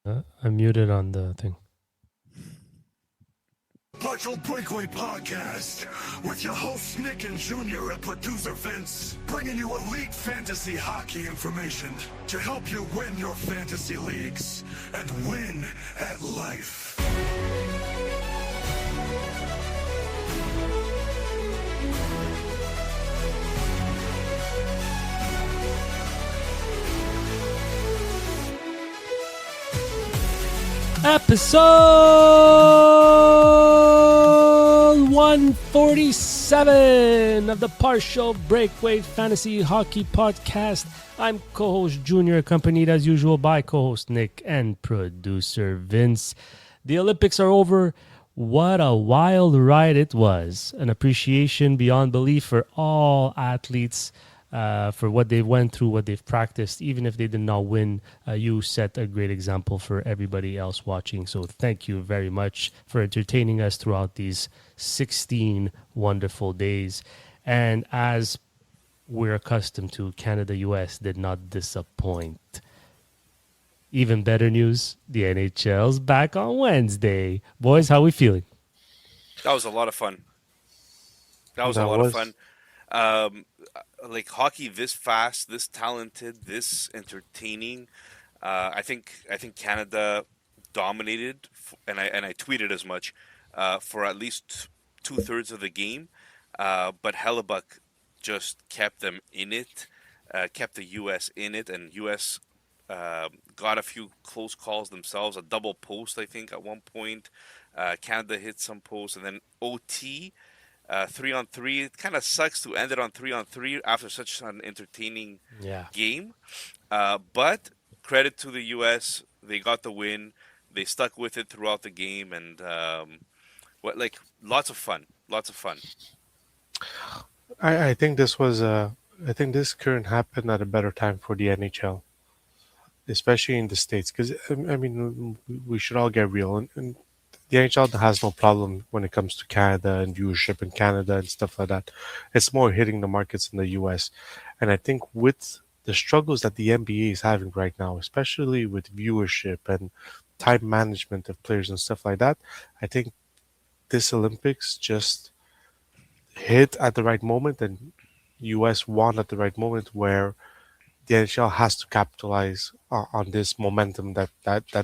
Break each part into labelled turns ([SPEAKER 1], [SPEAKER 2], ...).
[SPEAKER 1] I'm muted on the thing.
[SPEAKER 2] Partial Breakaway Podcast with your hosts Nick and Junior and producer Vince, bringing you elite fantasy hockey information to help you win your fantasy leagues and win at life.
[SPEAKER 1] Episode 147 of the Partial Breakaway Fantasy Hockey Podcast. I'm co-host Junior, accompanied as usual by co-host Nick and producer Vince. The Olympics are over. What a wild ride it was. An appreciation beyond belief for all athletes, for what they went through, what they've practiced. Even if they did not win, you set a great example for everybody else watching. So thank you very much for entertaining us throughout these 16 wonderful days. And as we're accustomed to, Canada-US did not disappoint. Even better news, the NHL's back on Wednesday. Boys, how we feeling?
[SPEAKER 3] That was a lot of fun. Of fun. Like hockey this fast, this talented, this entertaining. I think Canada dominated, and I tweeted as much for at least 2/3 of the game. But Hellebuyck just kept them in it, kept the U.S. in it, and U.S. Got a few close calls themselves. A double post, I think, at one point. Canada hit some posts, and then OT. 3-on-3. It kind of sucks to end it on 3-on-3 after such an entertaining game. But credit to the U.S. They got the win. They stuck with it throughout the game, and lots of fun.
[SPEAKER 4] I think this was I think this couldn't happen at a better time for the NHL, especially in the States. Because I mean, we should all get real, and the NHL has no problem when it comes to Canada and viewership in Canada and stuff like that. It's more hitting the markets in the US. And I think with the struggles that the NBA is having right now, especially with viewership and time management of players and stuff like that, I think this Olympics just hit at the right moment, and US won at the right moment, where the NHL has to capitalize on this momentum that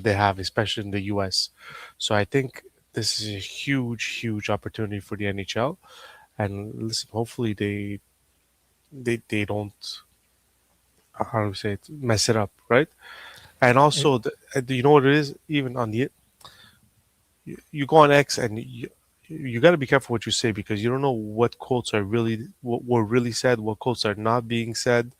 [SPEAKER 4] they have, especially in the US. So I think this is a huge opportunity for the NHL. And listen, hopefully they don't, how do we say it, mess it up, right? And also, you know what it is? Even on the, you go on X and you got to be careful what you say, because you don't know what quotes are really what were really said, what quotes are not being said.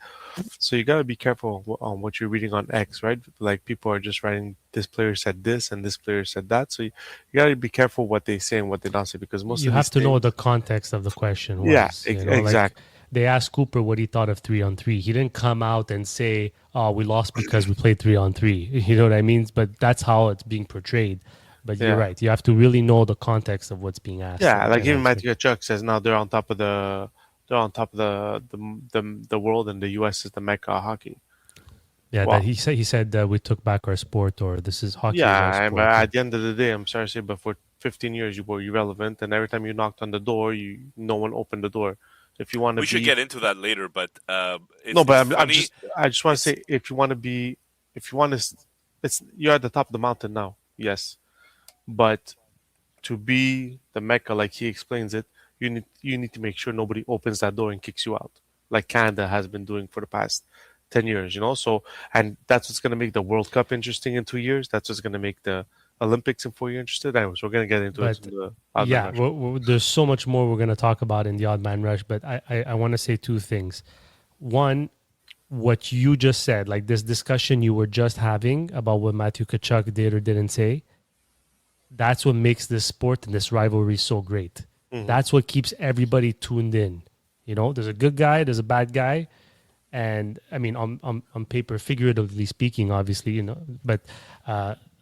[SPEAKER 4] So you got to be careful on what you're reading on X, right? Like, people are just writing, this player said this and this player said that. So you got to be careful what they say and what they don't say, because most
[SPEAKER 1] you
[SPEAKER 4] of
[SPEAKER 1] have to
[SPEAKER 4] things,
[SPEAKER 1] know the context of the question. Was,
[SPEAKER 4] yeah,
[SPEAKER 1] exactly.
[SPEAKER 4] Exactly.
[SPEAKER 1] They asked Cooper what he thought of 3-on-3. He didn't come out and say, "Oh, we lost because we played 3-on-3." You know what I mean? But that's how it's being portrayed. But you're right. You have to really know the context of what's being asked.
[SPEAKER 4] Yeah, like even Matthew Tkachuk says now they're on top of the world, and the US is the mecca of hockey.
[SPEAKER 1] Yeah, that he said that we took back our sport, or this is hockey.
[SPEAKER 4] Yeah, but at the end of the day, I'm sorry to say, but for 15 years you were irrelevant, and every time you knocked on the door, no one opened the door. If you want to,
[SPEAKER 3] we should get into that later. But
[SPEAKER 4] I just want to say, if you want to, you're at the top of the mountain now. Yes, but to be the mecca, like he explains it, you need to make sure nobody opens that door and kicks you out, like Canada has been doing for the past 10 years, So, and that's what's going to make the World Cup interesting in 2 years. That's what's going to make the Olympics in 4 years interested. Anyways, we're going to get into it.
[SPEAKER 1] There's so much more we're going to talk about in the Odd Man Rush, but I want to say two things. One, what you just said, like this discussion you were just having about what Matthew Tkachuk did or didn't say, that's what makes this sport and this rivalry so great. Mm-hmm. That's what keeps everybody tuned in. There's a good guy, there's a bad guy. And I mean, on paper, figuratively speaking, obviously, but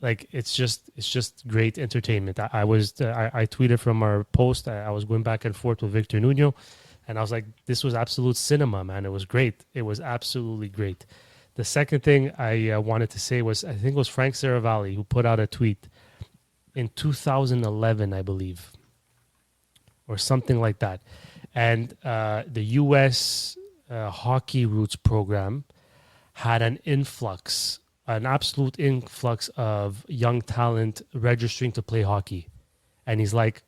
[SPEAKER 1] it's just great entertainment. I tweeted from our post. I was going back and forth with Victor Nuno, and I was like, this was absolute cinema, man. It was great. It was absolutely great. The second thing I wanted to say was, I think it was Frank Saravalli who put out a tweet in 2011, I believe, or something like that. And the U.S. Hockey Roots program had an absolute influx of young talent registering to play hockey. And he's like,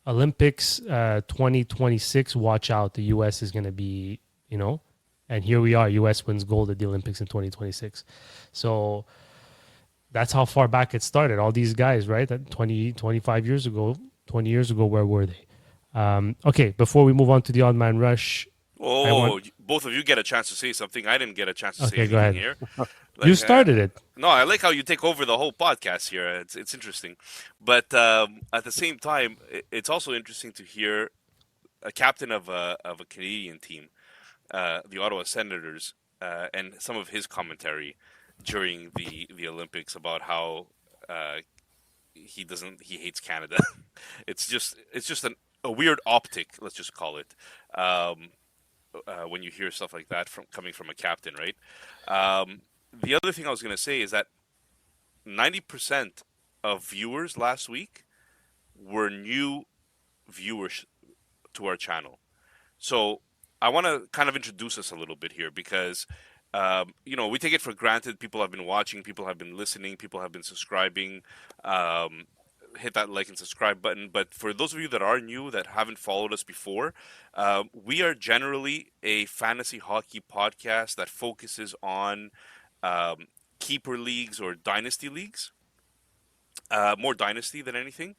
[SPEAKER 1] Olympics 2026, watch out. The U.S. is going to be, and here we are. U.S. wins gold at the Olympics in 2026. So that's how far back it started. All these guys, right? 25 years ago, 20 years ago, where were they? Okay, before we move on to the Odd Man Rush.
[SPEAKER 3] Both of you get a chance to say something. I didn't get a chance to say
[SPEAKER 1] go
[SPEAKER 3] anything
[SPEAKER 1] ahead.
[SPEAKER 3] here.
[SPEAKER 1] You started it.
[SPEAKER 3] No, I like how you take over the whole podcast here. It's interesting. But at the same time, it's also interesting to hear a captain of a Canadian team, the Ottawa Senators, and some of his commentary during the Olympics about how he hates Canada. It's just a weird optic, let's just call it, when you hear stuff like that coming from a captain, right? The other thing I was going to say is that 90% of viewers last week were new viewers to our channel. So I want to kind of introduce us a little bit here because, we take it for granted. People have been watching, people have been listening, people have been subscribing. Hit that like and subscribe button. But for those of you that are new, that haven't followed us before, we are generally a fantasy hockey podcast that focuses on keeper leagues or dynasty leagues, more dynasty than anything,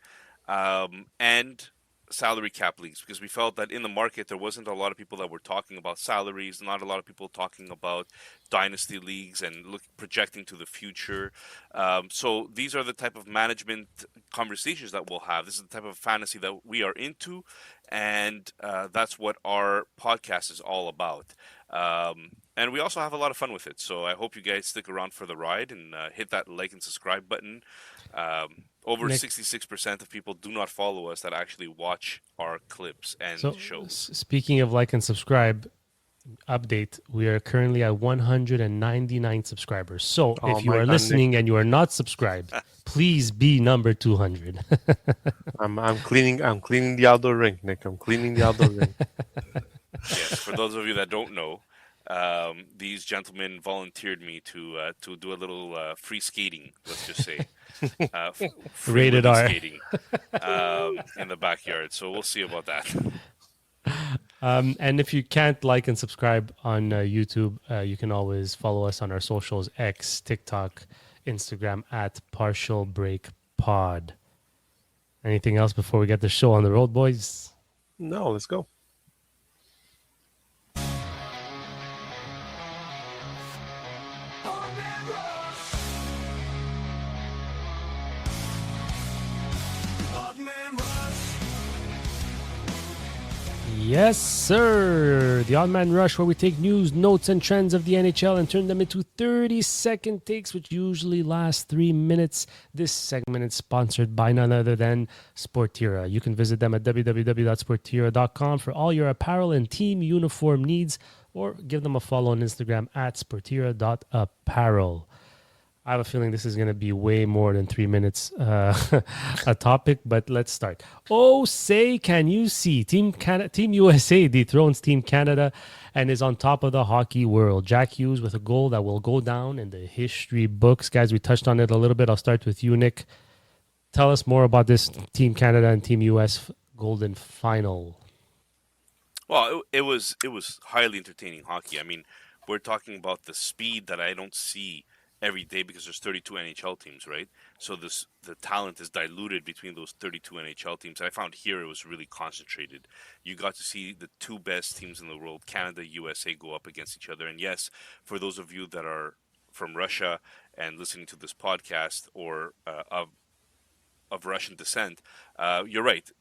[SPEAKER 3] and salary cap leagues, because we felt that in the market there wasn't a lot of people that were talking about salaries, not a lot of people talking about dynasty leagues and projecting to the future. So these are the type of management conversations that we'll have. This is the type of fantasy that we are into, and that's what our podcast is all about. And we also have a lot of fun with it. So I hope you guys stick around for the ride and hit that like and subscribe button. Over 66% of people do not follow us that actually watch our clips and shows.
[SPEAKER 1] Speaking of like and subscribe, update, we are currently at 199 subscribers. So if you are listening and you are not subscribed, please be number 200.
[SPEAKER 4] I'm cleaning the outdoor rink, Nick. I'm cleaning the outdoor rink.
[SPEAKER 3] Yes, for those of you that don't know, these gentlemen volunteered me to do a little free skating, let's just say.
[SPEAKER 1] Rated R.
[SPEAKER 3] Skating in the backyard. So we'll see about that.
[SPEAKER 1] And if you can't like and subscribe on YouTube, you can always follow us on our socials, X, TikTok, Instagram at Partial Break Pod. Anything else before we get the show on the road, boys?
[SPEAKER 4] No, let's go.
[SPEAKER 1] Yes, sir. The Odd Man Rush, where we take news, notes, and trends of the NHL and turn them into 30-second takes, which usually last 3 minutes. This segment is sponsored by none other than Sportira. You can visit them at www.sportira.com for all your apparel and team uniform needs, or give them a follow on Instagram at sportira.apparel. I have a feeling this is going to be way more than 3 minutes a topic, but let's start. Oh, say, can you see? Team USA dethrones Team Canada and is on top of the hockey world. Jack Hughes with a goal that will go down in the history books. Guys, we touched on it a little bit. I'll start with you, Nick. Tell us more about this Team Canada and Team US golden final.
[SPEAKER 3] Well, it was highly entertaining hockey. I mean, we're talking about the speed that I don't see every day because there's 32 NHL teams, right? So the talent is diluted between those 32 NHL teams. And I found here it was really concentrated. You got to see the two best teams in the world, Canada, USA, go up against each other. And yes, for those of you that are from Russia and listening to this podcast or of Russian descent, you're right.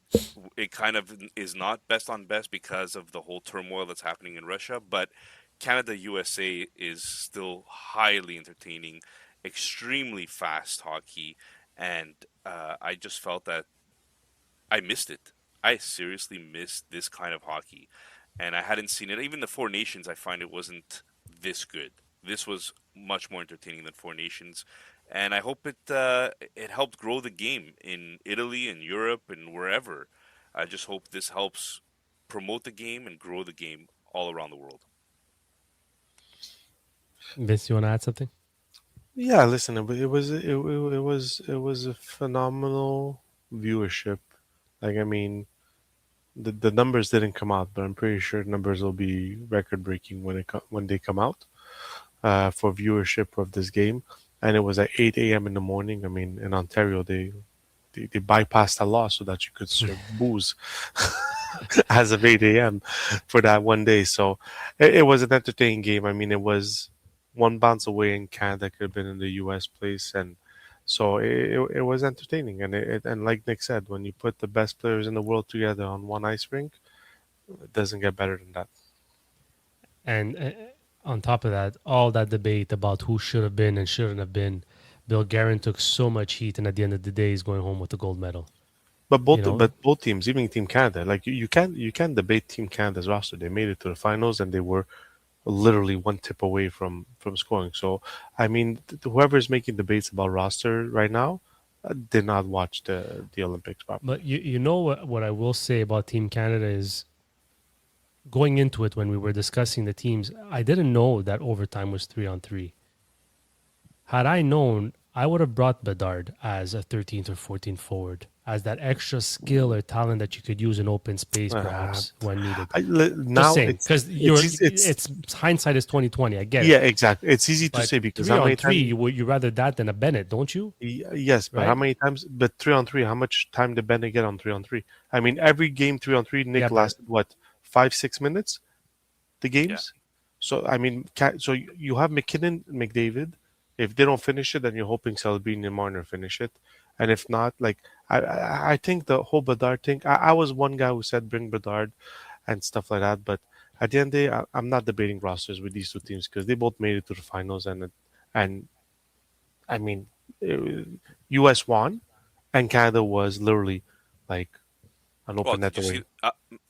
[SPEAKER 3] It kind of is not best on best because of the whole turmoil that's happening in Russia, but Canada USA is still highly entertaining, extremely fast hockey, and I just felt that I missed it. I seriously missed this kind of hockey, and I hadn't seen it. Even the Four Nations, I find it wasn't this good. This was much more entertaining than Four Nations, and I hope it helped grow the game in Italy and Europe and wherever. I just hope this helps promote the game and grow the game all around the world.
[SPEAKER 1] Vince, you want to add something?
[SPEAKER 4] Yeah, listen, it was a phenomenal viewership. Like, I mean, the numbers didn't come out, but I'm pretty sure numbers will be record breaking when they come out for viewership of this game. And it was at 8 a.m. in the morning. I mean, in Ontario, they bypassed the law so that you could serve booze as of 8 a.m. for that one day. So it was an entertaining game. I mean, it was one bounce away in Canada, could have been in the U.S. place, and so it was entertaining. And like Nick said, when you put the best players in the world together on one ice rink, it doesn't get better than that.
[SPEAKER 1] And on top of that, all that debate about who should have been and shouldn't have been, Bill Guerin took so much heat, and at the end of the day, he's going home with the gold medal.
[SPEAKER 4] But
[SPEAKER 1] You know,
[SPEAKER 4] both teams, even Team Canada, like you can't debate Team Canada's roster. They made it to the finals and they were literally one tip away from scoring. So I mean, whoever's making debates about roster right now did not watch the Olympics properly.
[SPEAKER 1] but you know what I will say about Team Canada is going into it when we were discussing the teams, I didn't know that overtime was 3-on-3. Had I known, I would have brought Bedard as a 13th or 14th forward, as that extra skill or talent that you could use in open space,
[SPEAKER 4] Uh,
[SPEAKER 1] perhaps when needed.
[SPEAKER 4] Now
[SPEAKER 1] Just saying, because it's hindsight is 2020. I get
[SPEAKER 4] yeah,
[SPEAKER 1] it,
[SPEAKER 4] exactly. It's easy to
[SPEAKER 1] but
[SPEAKER 4] say because
[SPEAKER 1] three
[SPEAKER 4] how
[SPEAKER 1] on
[SPEAKER 4] many
[SPEAKER 1] three,
[SPEAKER 4] times?
[SPEAKER 1] you rather that than a Bennett, don't you?
[SPEAKER 4] Yes, but how
[SPEAKER 1] Right?
[SPEAKER 4] many times? But 3 on 3, how much time did Bennett get on 3 on 3? I mean, every game 3 on 3,
[SPEAKER 1] Yeah,
[SPEAKER 4] Nick
[SPEAKER 1] but
[SPEAKER 4] lasted what, 5 6 minutes? The
[SPEAKER 3] Yeah.
[SPEAKER 4] games. So I mean, so you have McKinnon, McDavid. If they don't finish it, then you're hoping Celebrini and Marner finish it, and if not, like I think the whole Bedard thing. I was one guy who said bring Bedard and stuff like that, but at the end of the day, I'm not debating rosters with these two teams because they both made it to the finals, and I mean, U.S. won, and Canada was literally like an
[SPEAKER 3] Well,
[SPEAKER 4] open net
[SPEAKER 3] did you see
[SPEAKER 4] away.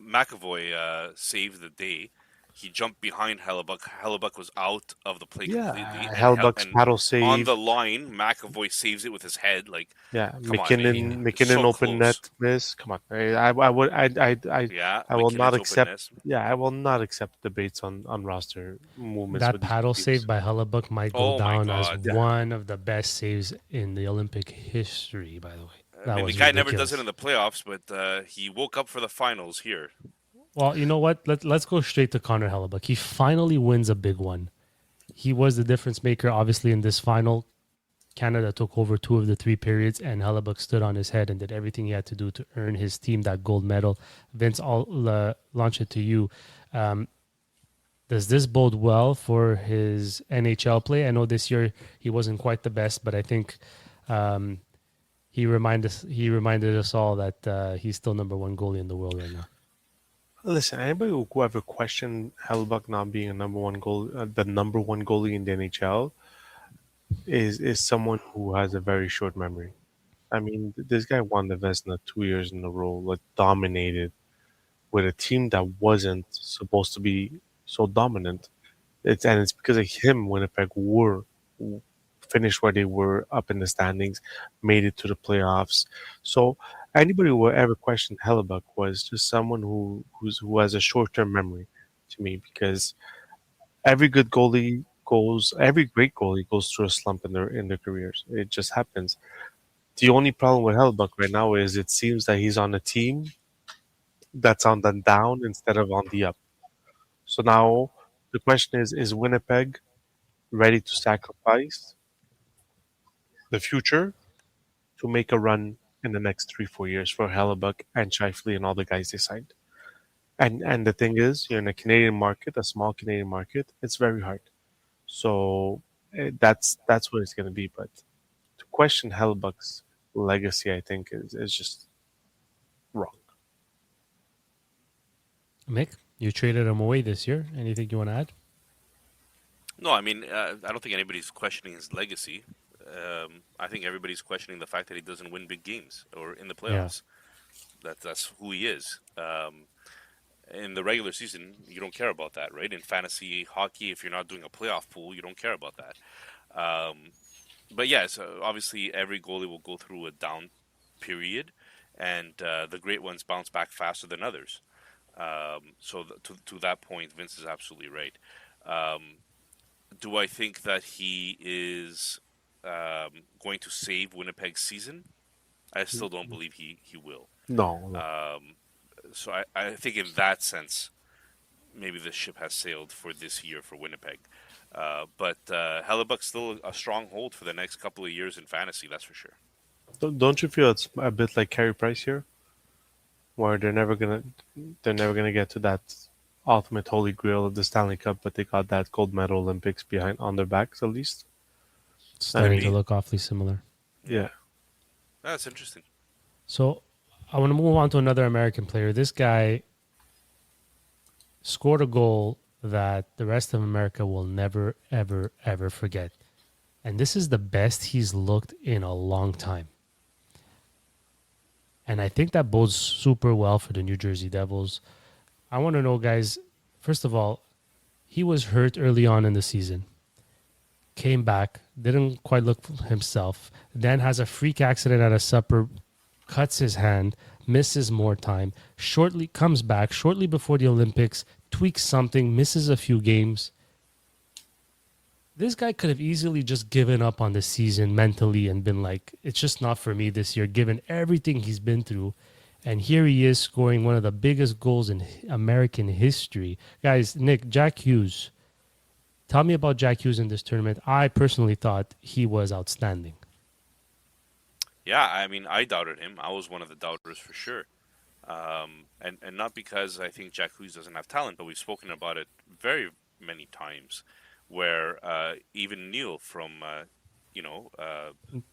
[SPEAKER 3] McAvoy saved the day? He jumped behind Hellebuyck. Hellebuyck was out of the play completely,
[SPEAKER 4] Yeah,
[SPEAKER 3] and
[SPEAKER 4] Hellbuck's
[SPEAKER 3] and
[SPEAKER 4] paddle
[SPEAKER 3] on
[SPEAKER 4] save.
[SPEAKER 3] the line, McAvoy saves it with his head. Like,
[SPEAKER 4] Yeah,
[SPEAKER 3] come on,
[SPEAKER 4] McKinnon
[SPEAKER 3] so
[SPEAKER 4] open net
[SPEAKER 3] close.
[SPEAKER 4] miss. Come on, I would
[SPEAKER 3] Yeah,
[SPEAKER 4] I will not
[SPEAKER 3] McKinnon's
[SPEAKER 4] accept.
[SPEAKER 3] openness.
[SPEAKER 4] Yeah, I will not accept debates on roster movements
[SPEAKER 1] that
[SPEAKER 4] with these two
[SPEAKER 1] paddle save
[SPEAKER 4] teams.
[SPEAKER 1] by Hellebuyck might go
[SPEAKER 3] Oh my
[SPEAKER 1] down as
[SPEAKER 3] God.
[SPEAKER 4] Yeah,
[SPEAKER 1] one of the best saves in the Olympic history. By the way,
[SPEAKER 3] I
[SPEAKER 1] that
[SPEAKER 3] mean, the
[SPEAKER 1] was
[SPEAKER 3] guy never does it in
[SPEAKER 1] ridiculous.
[SPEAKER 3] the playoffs, but he woke up for the finals here.
[SPEAKER 1] Well, you know what? Let's go straight to Connor Hellebuyck. He finally wins a big one. He was the difference maker, obviously, in this final. Canada took over 2 of the 3 periods, and Hellebuyck stood on his head and did everything he had to do to earn his team that gold medal. Vince, I'll launch it to you. Um, does this bode well for his NHL play? I know this year he wasn't quite the best, but I think um, he reminded us all that he's still number one goalie in the world right now.
[SPEAKER 4] listen, anybody who ever questioned Hellbuck not being a number one goal, the number one goalie in the NHL, is someone who has a very short memory. I mean, this guy won the Vezina 2 years in a row, like dominated with a team that wasn't supposed to be so dominant. It's because of him Winnipeg were finished where they were up in the standings, made it to the playoffs. So anybody who ever questioned Hellebuck was just someone who has a short term memory to me because every great goalie goes through a slump in their careers. It just happens. The only problem with Hellebuck right now is it seems that he's on a team that's on the down instead of on the up. So now the question is Winnipeg ready to sacrifice the future to make a run in the next 3 4 years for Hellebuck and Shifley and all the guys they signed? And the thing is, you're in a Canadian market, a small Canadian market. It's very hard. So that's what it's going to be. But to question Hellebuck's legacy, I think is just wrong.
[SPEAKER 1] Mick, you traded him away this year. Anything you want to add?
[SPEAKER 3] No, I mean, I don't think anybody's questioning his legacy. I think everybody's questioning the fact that he doesn't win big games or in the
[SPEAKER 1] Yeah.
[SPEAKER 3] playoffs. That's who he is. In the regular season, you don't care about that, right? In fantasy hockey, if you're not doing a playoff pool, you don't care about that. But yeah, so obviously every goalie will go through a down period, and the great ones bounce back faster than others. To that point, Vince is absolutely right. Um, do I think that he is going to save Winnipeg's season? I still don't believe he will.
[SPEAKER 4] No, no.
[SPEAKER 3] Um, I think in that sense, maybe the ship has sailed for this year for Winnipeg. But Hellebuyck's still a stronghold for the next couple of years in fantasy, that's for sure.
[SPEAKER 4] Don't you feel it's a bit like Carey Price here, where they're never gonna get to that ultimate holy grail of the Stanley Cup, but they got that gold medal Olympics behind on their backs at least.
[SPEAKER 1] Starting to
[SPEAKER 3] Maybe.
[SPEAKER 1] look awfully similar.
[SPEAKER 4] Yeah.
[SPEAKER 3] That's interesting.
[SPEAKER 1] So I want to move on to another American player. This guy scored a goal that the rest of America will never, ever, ever forget. And this is the best he's looked in a long time. And I think that bodes super well for the New Jersey Devils. I want to know, guys, first of all, he was hurt early on in the season. Came back, didn't quite look himself. Then has a freak accident at a supper, cuts his hand, misses more time. Shortly comes back shortly before the Olympics, tweaks something, misses a few games. This guy could have easily just given up on the season mentally and been like, it's just not for me this year, given everything he's been through. And here he is scoring one of the biggest goals in American history. Guys, Nick, Jack Hughes. Tell me about Jack Hughes in this tournament. I personally thought he was outstanding.
[SPEAKER 3] Yeah, I mean, I doubted him. I was one of the doubters for sure. And not because I think Jack Hughes doesn't have talent, but we've spoken about it very many times, where even Neil from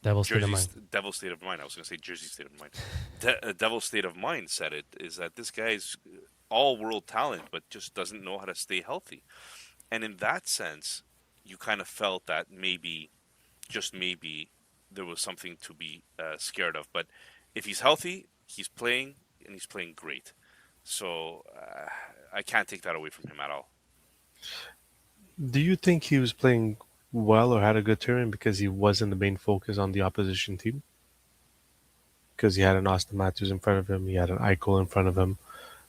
[SPEAKER 1] Devil State of
[SPEAKER 3] Jersey's
[SPEAKER 1] Mind.
[SPEAKER 3] Devil State of Mind. I was going to say Jersey State of Mind. Devil State of Mind said it is that this guy's all world talent, but just doesn't know how to stay healthy. And in that sense, you kind of felt that maybe, just maybe, there was something to be scared of. But if he's healthy, he's playing, and he's playing great. So I can't take that away from him at all.
[SPEAKER 4] Do you think he was playing well or had a good tournament because he wasn't the main focus on the opposition team? Because he had an Auston Matthews in front of him, he had an Eichel in front of him,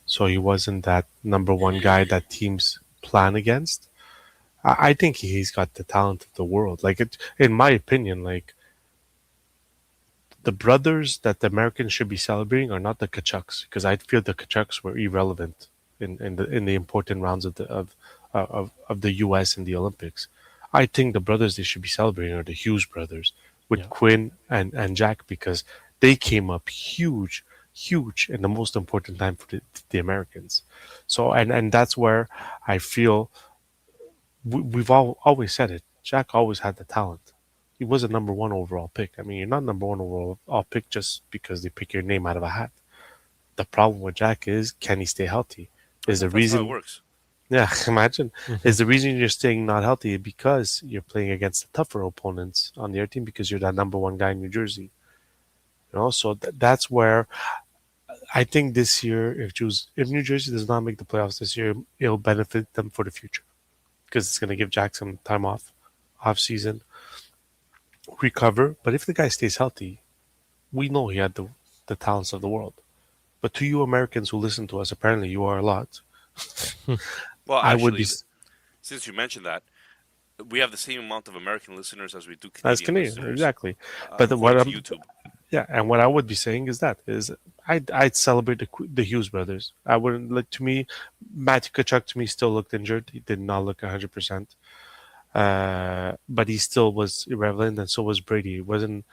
[SPEAKER 4] so he wasn't that number one guy that teams plan against. I think he's got the talent of the world. Like in my opinion, like the brothers that the Americans should be celebrating are not the Kachucks, because I feel the Kachucks were irrelevant in the important rounds of the U.S. in the Olympics. I think the brothers they should be celebrating are the Hughes brothers with
[SPEAKER 1] Yeah.
[SPEAKER 4] Quinn and Jack, because they came up huge in the most important time for the Americans. So and that's where I feel we've always said it. Jack always had the talent. He was a number one overall pick. I mean, you're not number one overall pick just because they pick your name out of a hat. The problem with Jack is, can he stay healthy? Is the
[SPEAKER 3] That's how it
[SPEAKER 4] reason?
[SPEAKER 3] works.
[SPEAKER 4] Yeah, imagine. Is the reason you're staying not healthy because you're playing against the tougher opponents on their team because you're that number one guy in New Jersey. So that's where I think this year, if New Jersey does not make the playoffs this year, it'll benefit them for the future because it's going to give Jack some time off season, recover. But if the guy stays healthy, we know he had the talents of the world. But to you Americans who listen to us, apparently you are a lot.
[SPEAKER 3] Well,
[SPEAKER 4] I would
[SPEAKER 3] actually,
[SPEAKER 4] be
[SPEAKER 3] since you mentioned that, we have the same amount of American listeners as we do
[SPEAKER 4] as
[SPEAKER 3] Canadian
[SPEAKER 4] Canadian,
[SPEAKER 3] listeners,
[SPEAKER 4] exactly. But what
[SPEAKER 3] according to
[SPEAKER 4] I'm
[SPEAKER 3] YouTube.
[SPEAKER 4] Yeah, and what I would be saying is I'd celebrate the Hughes brothers. I wouldn't like to me Matthew Tkachuk to me still looked injured. He did not look 100%. But he still was irrelevant, and so was Brady. It wasn't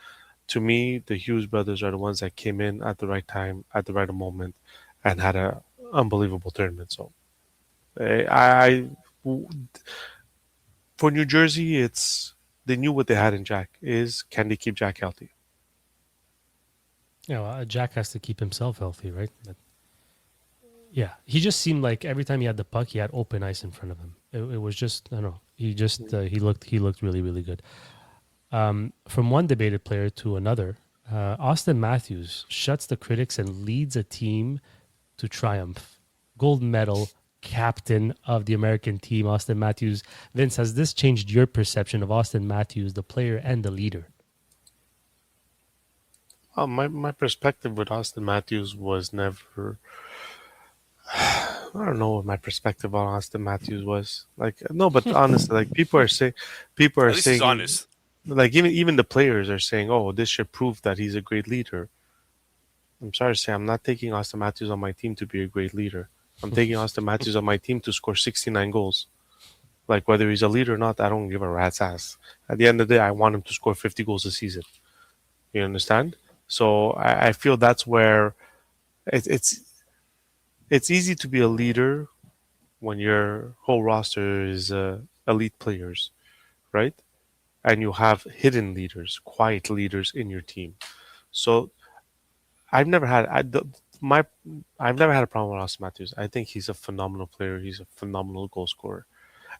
[SPEAKER 4] to me the Hughes brothers are the ones that came in at the right time, at the right moment, and had a unbelievable tournament. So for New Jersey, it's they knew what they had in Jack. Is can they keep Jack healthy?
[SPEAKER 1] Jack has to keep himself healthy, right? Yeah, he just seemed like every time he had the puck, he had open ice in front of him. It was just, I don't know. He just he looked really, really good. From one debated player to another, Auston Matthews shuts the critics and leads a team to triumph, gold medal captain of the American team, Auston Matthews. Vince, has this changed your perception of Auston Matthews, the player and the leader?
[SPEAKER 4] My perspective with Auston Matthews was never. I don't know what my perspective on Auston Matthews was. Like, no, but honestly, like people
[SPEAKER 3] At
[SPEAKER 4] are
[SPEAKER 3] least he's
[SPEAKER 4] saying,
[SPEAKER 3] honest.
[SPEAKER 4] like even the players are saying, oh, this should prove that he's a great leader. I'm sorry to say, I'm not taking Auston Matthews on my team to be a great leader. I'm taking Auston Matthews on my team to score 69 goals. Like, whether he's a leader or not, I don't give a rat's ass. At the end of the day, I want him to score 50 goals a season. You understand? So I feel that's where it, it's easy to be a leader when your whole roster is elite players, right? And you have hidden leaders, quiet leaders in your team. So I've never had my I've never had a problem with Auston Matthews. I think he's a phenomenal player. He's a phenomenal goal scorer.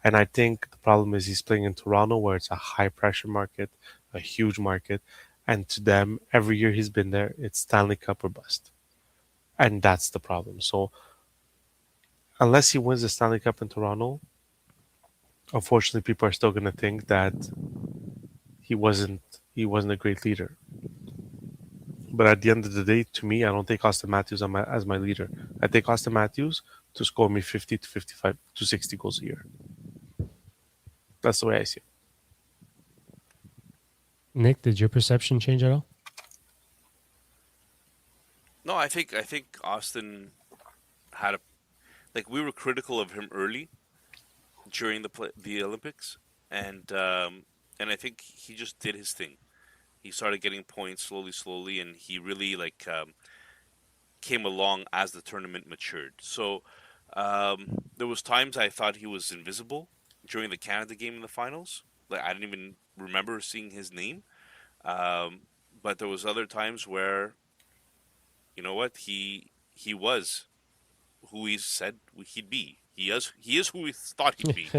[SPEAKER 4] And I think the problem is he's playing in Toronto where it's a high pressure market, a huge market. And to them, every year he's been there, it's Stanley Cup or bust. And that's the problem. So unless he wins the Stanley Cup in Toronto, unfortunately people are still gonna think that he wasn't a great leader. But at the end of the day, to me, I don't take Auston Matthews as my leader. I take Auston Matthews to score me 50 to 55 to 60 goals a year. That's the way I see it.
[SPEAKER 1] Nick, did your perception change at all?
[SPEAKER 3] No, I think Austin had a like we were critical of him early during the Olympics, and I think he just did his thing. He started getting points slowly, and he really came along as the tournament matured. So there was times I thought he was invisible during the Canada game in the finals. Like I didn't even remember seeing his name. But there was other times where, you know what, he was who he said he'd be. He is who we thought he'd be.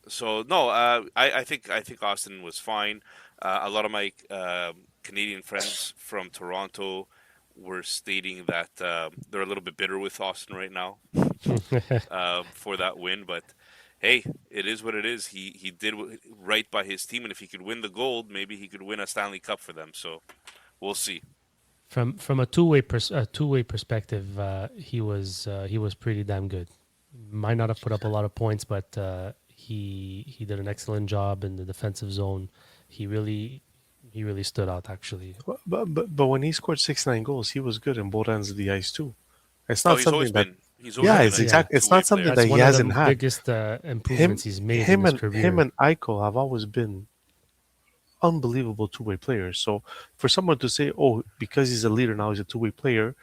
[SPEAKER 3] So no, I think Austin was fine. A lot of my Canadian friends from Toronto were stating that they're a little bit bitter with Austin right now for that win. But hey, it is what it is. He did right by his team, and if he could win the gold, maybe he could win a Stanley Cup for them. So we'll see.
[SPEAKER 1] From a two-way perspective, he was pretty damn good. Might not have put up a lot of points, but he did an excellent job in the defensive zone. He really stood out, actually.
[SPEAKER 4] But when he scored 69 goals, he was good in both ends of the ice too. It's
[SPEAKER 3] No,
[SPEAKER 4] not
[SPEAKER 3] he's
[SPEAKER 4] something
[SPEAKER 3] always
[SPEAKER 4] that.
[SPEAKER 3] been. He's always
[SPEAKER 4] Yeah,
[SPEAKER 3] been
[SPEAKER 4] it's
[SPEAKER 3] a
[SPEAKER 4] exactly. It's
[SPEAKER 3] two-way
[SPEAKER 4] not something
[SPEAKER 3] player.
[SPEAKER 4] that
[SPEAKER 1] That's
[SPEAKER 4] he
[SPEAKER 1] one of
[SPEAKER 4] hasn't
[SPEAKER 1] the
[SPEAKER 4] had.
[SPEAKER 1] biggest improvements he's made in his career.
[SPEAKER 4] Him and Eichel have always been unbelievable two-way players. So for someone to say, "Oh, because he's a leader now, he's a two-way player,"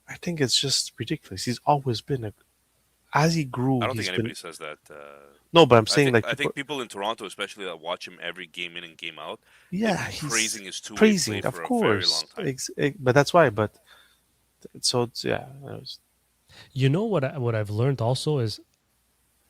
[SPEAKER 4] I think it's just ridiculous. He's always been as he grew.
[SPEAKER 3] I don't think
[SPEAKER 4] He's
[SPEAKER 3] anybody
[SPEAKER 4] been
[SPEAKER 3] says that.
[SPEAKER 4] no, but I'm saying
[SPEAKER 3] I think people in Toronto, especially that watch him every game in and game out,
[SPEAKER 4] yeah,
[SPEAKER 3] they've been
[SPEAKER 4] he's
[SPEAKER 3] praising his two-way
[SPEAKER 4] praising,
[SPEAKER 3] play
[SPEAKER 4] of
[SPEAKER 3] for a very long
[SPEAKER 4] course.
[SPEAKER 3] time.
[SPEAKER 4] But that's why. But so yeah,
[SPEAKER 1] You know what I've learned also is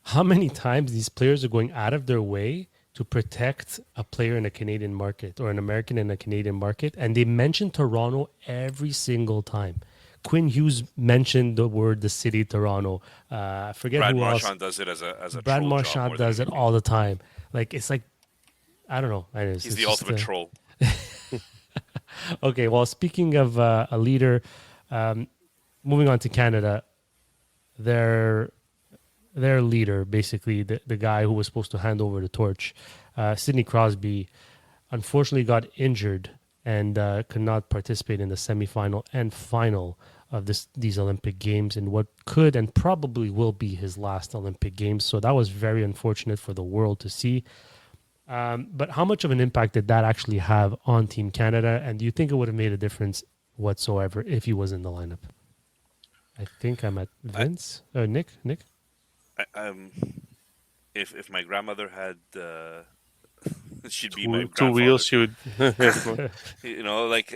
[SPEAKER 1] how many times these players are going out of their way to protect a player in a Canadian market or an American in a Canadian market, and they mention Toronto every single time. Quinn Hughes mentioned the city Toronto. I forget
[SPEAKER 3] Brad
[SPEAKER 1] who
[SPEAKER 3] Marchand
[SPEAKER 1] else.
[SPEAKER 3] does it as a
[SPEAKER 1] Brad
[SPEAKER 3] troll
[SPEAKER 1] Marchand
[SPEAKER 3] job more
[SPEAKER 1] does
[SPEAKER 3] than
[SPEAKER 1] it all the time. Like it's like I don't know.
[SPEAKER 3] he's the ultimate troll.
[SPEAKER 1] Okay, well, speaking of a leader, moving on to Canada, their leader, basically the guy who was supposed to hand over the torch, Sidney Crosby, unfortunately got injured and could not participate in the semifinal and final of these Olympic Games in what could and probably will be his last Olympic Games. So that was very unfortunate for the world to see. But how much of an impact did that actually have on Team Canada? And do you think it would have made a difference whatsoever if he was in the lineup? I think I'm at Vince. Nick?
[SPEAKER 3] If my grandmother had, she'd be
[SPEAKER 4] two
[SPEAKER 3] my grandfather.
[SPEAKER 4] wheels. She would.
[SPEAKER 3] You know, like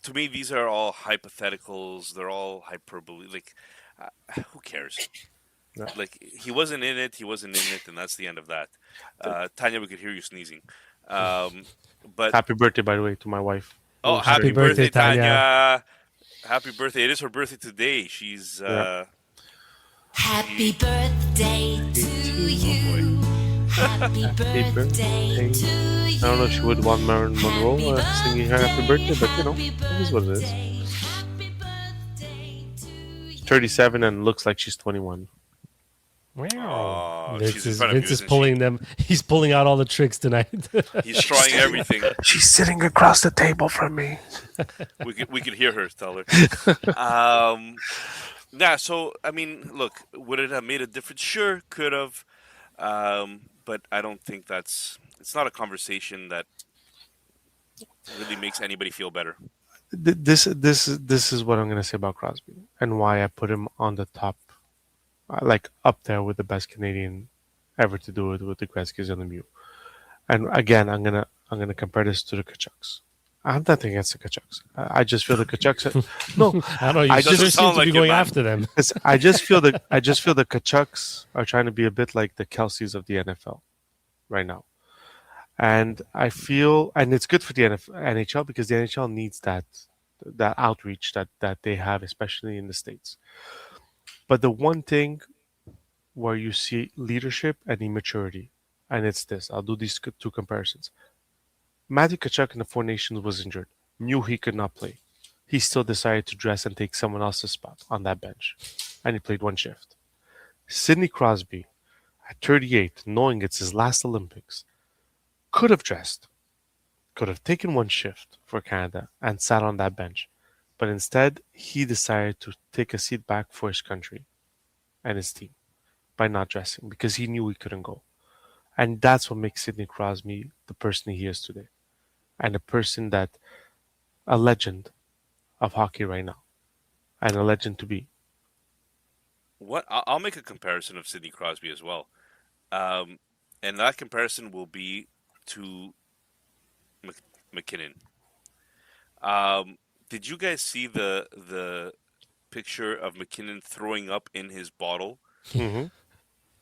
[SPEAKER 3] to me, these are all hypotheticals. They're all hyperbole. Like, who cares?
[SPEAKER 4] Yeah.
[SPEAKER 3] Like he wasn't in it, and that's the end of that. Tanya, we could hear you sneezing. But
[SPEAKER 4] Happy birthday, by the way, to my wife.
[SPEAKER 3] happy
[SPEAKER 1] birthday,
[SPEAKER 3] birthday, Tanya! Happy birthday! It is her birthday today. She's
[SPEAKER 5] Happy birthday to you. Happy birthday to you.
[SPEAKER 4] I don't know if she would want Marilyn Monroe singing her happy birthday, but it is what it is. 37 and looks like she's 21.
[SPEAKER 1] Wow.
[SPEAKER 3] She's in front of
[SPEAKER 1] Vince
[SPEAKER 3] you,
[SPEAKER 1] is
[SPEAKER 3] isn't
[SPEAKER 1] pulling them. He's pulling out all the tricks tonight.
[SPEAKER 3] He's trying everything.
[SPEAKER 4] She's sitting across the table from me.
[SPEAKER 3] We could hear her tell her. Yeah. So I mean, look, would it have made a difference? Sure, could have. But I don't think it's not a conversation that really makes anybody feel better.
[SPEAKER 4] This is what I'm going to say about Crosby and why I put him on the top, like up there with the best Canadian ever to do it with the Gretzky's and the Mew. And again, I'm gonna compare this to the Kachucks. I'm nothing against the Kachucks. I just feel the Kachucks. No,
[SPEAKER 1] I don't know. You
[SPEAKER 3] Doesn't
[SPEAKER 1] just seem
[SPEAKER 3] sound
[SPEAKER 1] to
[SPEAKER 3] like
[SPEAKER 1] be
[SPEAKER 3] it,
[SPEAKER 1] going
[SPEAKER 3] man.
[SPEAKER 1] after them.
[SPEAKER 4] I just feel the Kachucks are trying to be a bit like the Kelseys of the NFL right now. And I feel, and it's good for the NHL because the NHL needs that outreach that they have, especially in the States. But the one thing where you see leadership and immaturity, and it's this. I'll do these two comparisons. Matthew Tkachuk in the Four Nations was injured, knew he could not play. He still decided to dress and take someone else's spot on that bench, and he played one shift. Sidney Crosby, at 38, knowing it's his last Olympics, could have dressed, could have taken one shift for Canada and sat on that bench. But instead, he decided to take a seat back for his country and his team by not dressing because he knew he couldn't go. And that's what makes Sidney Crosby the person he is today. And a legend of hockey right now. And a legend to be.
[SPEAKER 3] I'll make a comparison of Sidney Crosby as well. And that comparison will be to McKinnon. Did you guys see the picture of McKinnon throwing up in his bottle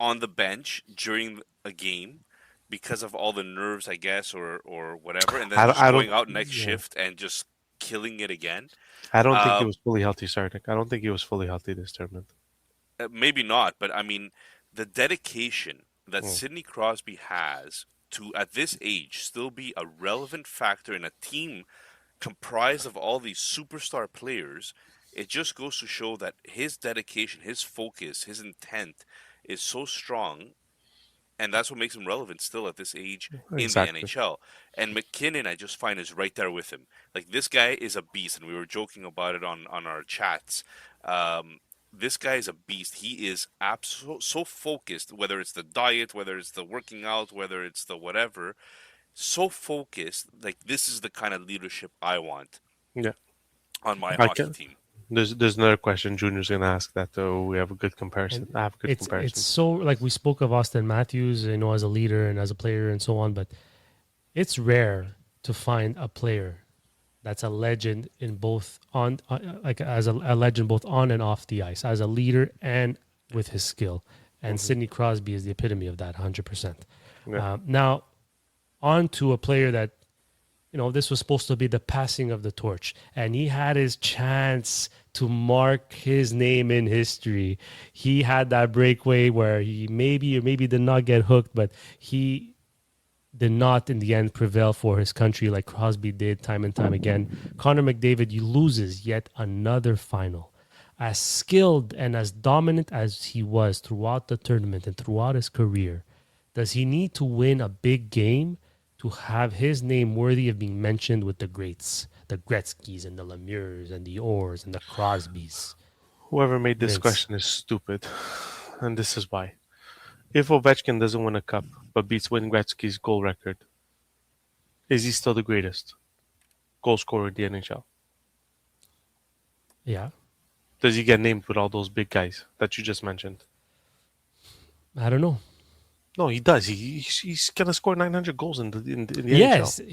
[SPEAKER 3] on the bench during a game because of all the nerves, I guess, or whatever, and then just going out next shift and just killing it again?
[SPEAKER 4] I don't think he was fully healthy, Sarnik. I don't think he was fully healthy this tournament.
[SPEAKER 3] Maybe not, but I mean, the dedication that Sidney Crosby has to, at this age, still be a relevant factor in a team comprised of all these superstar players, it just goes to show that his dedication, his focus, his intent is so strong, and that's what makes him relevant still at this age in the NHL. And McKinnon, I just find, is right there with him. Like, this guy is a beast, and we were joking about it on our chats. This guy is a beast. He is so focused, whether it's the diet, whether it's the working out, whether it's the whatever, so focused. Like, this is the kind of leadership I want on my hockey team.
[SPEAKER 4] There's another question Junior's going to ask that, though. We have a good comparison. I have a good comparison.
[SPEAKER 1] It's so, like, we spoke of Auston Matthews, as a leader and as a player and so on, but it's rare to find a player that's a legend in both as a legend both on and off the ice, as a leader and with his skill. And Sidney Crosby is the epitome of that, 100%.
[SPEAKER 4] Yeah.
[SPEAKER 1] Now, on to a player that, this was supposed to be the passing of the torch, and he had his chance to mark his name in history. He had that breakaway where he maybe did not get hooked, but he did not in the end prevail for his country like Crosby did time and time again. Connor McDavid loses yet another final. As skilled and as dominant as he was throughout the tournament and throughout his career, does he need to win a big game to have his name worthy of being mentioned with the greats, the Gretzkys and the Lemieux and the Orrs and the Crosbys?
[SPEAKER 4] Whoever made this question is stupid, and this is why. If Ovechkin doesn't win a cup but beats Wayne Gretzky's goal record, is he still the greatest goal scorer in the NHL?
[SPEAKER 1] Yeah.
[SPEAKER 4] Does he get named with all those big guys that you just mentioned?
[SPEAKER 1] I don't know.
[SPEAKER 4] No, he does. He's gonna score 900 goals in the NHL.
[SPEAKER 1] Yes,
[SPEAKER 4] there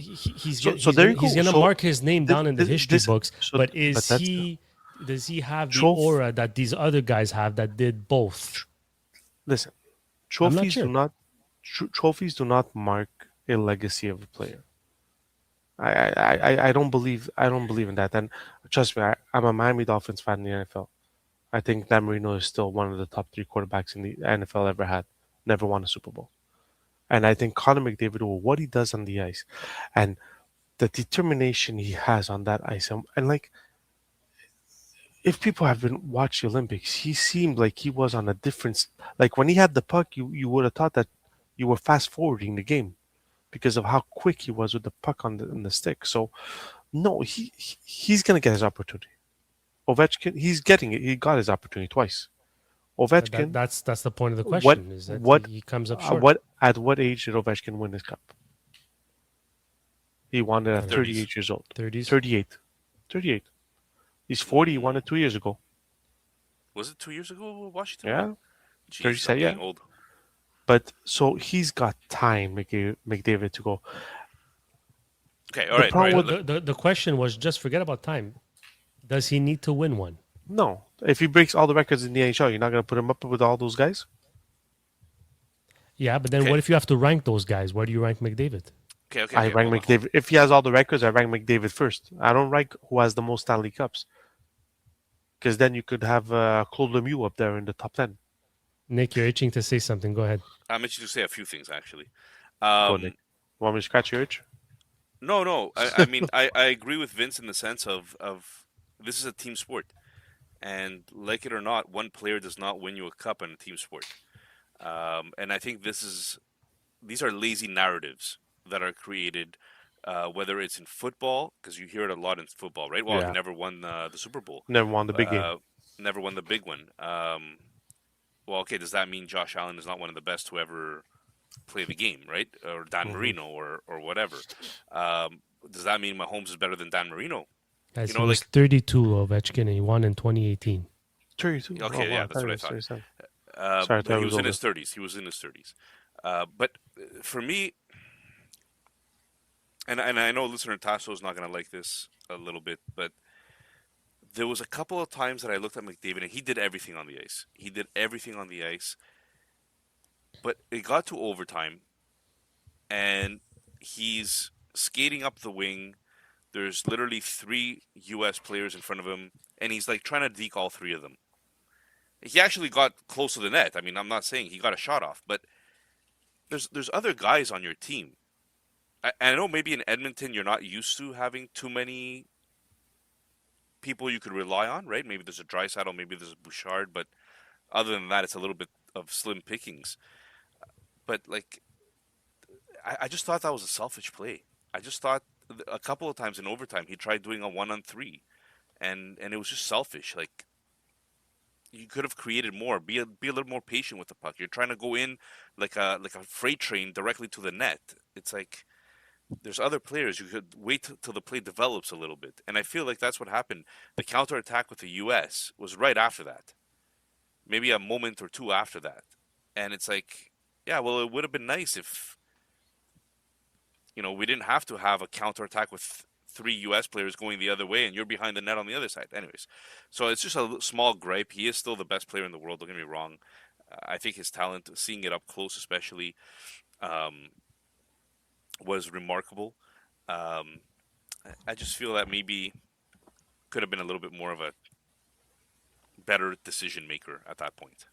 [SPEAKER 4] you go.
[SPEAKER 1] He's gonna mark his name down in the history books. But does he have the aura that these other guys have that did both?
[SPEAKER 4] Listen, trophies do not mark a legacy of a player. I don't believe in that. And trust me, I'm a Miami Dolphins fan in the NFL. I think Dan Marino is still one of the top three quarterbacks in the NFL ever had. Never won a Super Bowl. And I think Connor McDavid, what he does on the ice, and the determination he has on that ice, and like if people have been watched the Olympics, he seemed like he was on a different. Like when he had the puck, you would have thought that you were fast forwarding the game because of how quick he was with the puck on the stick. So no, he's gonna get his opportunity. Ovechkin, he's getting it. He got his opportunity twice. Ovechkin,
[SPEAKER 1] That's the point of the
[SPEAKER 4] what
[SPEAKER 1] question, is that
[SPEAKER 4] what
[SPEAKER 1] he comes up short.
[SPEAKER 4] what at what age did Ovechkin win his cup? He won it at
[SPEAKER 3] 30s.
[SPEAKER 4] 38 years old.
[SPEAKER 1] 30s.
[SPEAKER 4] 38. 38. He's 40. He won it 2 years ago.
[SPEAKER 3] Was it 2 years ago? Washington.
[SPEAKER 4] Yeah.
[SPEAKER 3] Jeez,
[SPEAKER 4] 37,
[SPEAKER 3] I'm
[SPEAKER 4] yeah.
[SPEAKER 3] getting old.
[SPEAKER 4] But so he's got time, McDavid, to go.
[SPEAKER 3] Okay, all right.
[SPEAKER 4] problem
[SPEAKER 3] All right.
[SPEAKER 1] The question was, just forget about time. Does he need to win one?
[SPEAKER 4] No. If he breaks all the records in the NHL, you're not going to put him up with all those guys?
[SPEAKER 1] Yeah, but then
[SPEAKER 3] Okay.
[SPEAKER 1] what if you have to rank those guys? Where do you rank McDavid?
[SPEAKER 3] Okay.
[SPEAKER 4] I rank
[SPEAKER 3] hold on.
[SPEAKER 4] McDavid. If he has all the records, I rank McDavid first. I don't rank who has the most Stanley Cups. Because then you could have Claude Lemieux up there in the top 10.
[SPEAKER 1] Nick, you're itching to say something. Go ahead.
[SPEAKER 3] I'm itching to say a few things, actually.
[SPEAKER 4] Go, Nick. Want me to scratch your itch?
[SPEAKER 3] No. I mean, I agree with Vince in the sense of this is a team sport. And like it or not, one player does not win you a cup in a team sport. And I think these are lazy narratives that are created, whether it's in football, because you hear it a lot in football, right? Well,
[SPEAKER 4] Yeah.
[SPEAKER 3] he never won the Super Bowl.
[SPEAKER 4] Never won the big game.
[SPEAKER 3] Never won the big one. Well, okay, does that mean Josh Allen is not one of the best to ever play the game, right? Or Dan Marino or whatever. Does that mean Mahomes is better than Dan Marino?
[SPEAKER 1] Guys,
[SPEAKER 3] You know,
[SPEAKER 1] he was
[SPEAKER 3] like-
[SPEAKER 1] 32 Ovechkin, and he won in 2018.
[SPEAKER 4] 32.
[SPEAKER 3] Okay, yeah, that's what I
[SPEAKER 4] it was
[SPEAKER 3] thought.
[SPEAKER 4] 37. Sorry, I thought
[SPEAKER 3] But
[SPEAKER 4] it
[SPEAKER 3] he
[SPEAKER 4] was
[SPEAKER 3] was in
[SPEAKER 4] older.
[SPEAKER 3] his 30s. He was in his 30s. But for me, and I know listener Tasso is not going to like this a little bit, but there was a couple of times that I looked at McDavid, and he did everything on the ice. He did everything on the ice. But it got to overtime, and he's skating up the wing. There's literally 3 U.S. players in front of him, and he's like trying to deke all 3 of them. He actually got close to the net. I mean, I'm not saying he got a shot off, but there's other guys on your team. I know maybe in Edmonton you're not used to having too many people you could rely on, right? Maybe there's a Draisaitl, maybe there's a Bouchard, but other than that, it's a little bit of slim pickings. But like, I just thought that was a selfish play. I just thought a couple of times in overtime he tried doing a 1-on-3, and it was just selfish. Like, you could have created more. Be a little more patient with the puck. You're trying to go in like a freight train directly to the net. It's like there's other players. You could wait till the play develops a little bit. And I feel like that's what happened. The counterattack with the U.S. was right after that. Maybe a moment or two after that. And it's like, yeah, well, it would have been nice if, we didn't have to have a counterattack with 3 U.S. players going the other way and you're behind the net on the other side. Anyways, so it's just a small gripe. He is still the best player in the world. Don't get me wrong. I think his talent, seeing it up close especially, was remarkable. I just feel that maybe could have been a little bit more of a better decision maker at that point.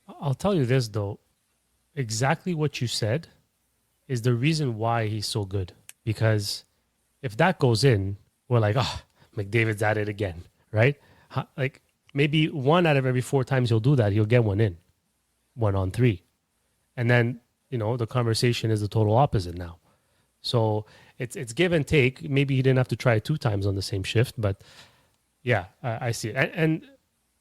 [SPEAKER 1] I'll tell you this, though. Exactly what you said is the reason why he's so good. Because if that goes in, we're like, McDavid's at it again, right? Like, maybe 1 out of every 4 times he'll do that, he'll get one in, 1-on-3. And then, the conversation is the total opposite now. So it's give and take. Maybe he didn't have to try it 2 times on the same shift, but yeah, I see it. And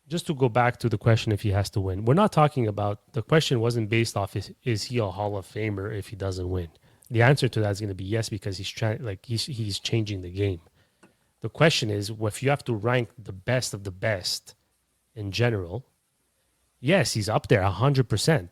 [SPEAKER 1] just to go back to the question, if he has to win, we're not talking about, the question wasn't based off is he a Hall of Famer if he doesn't win. The answer to that is going to be yes, because he's changing the game. The question is, if you have to rank the best of the best in general, yes, he's up there 100%.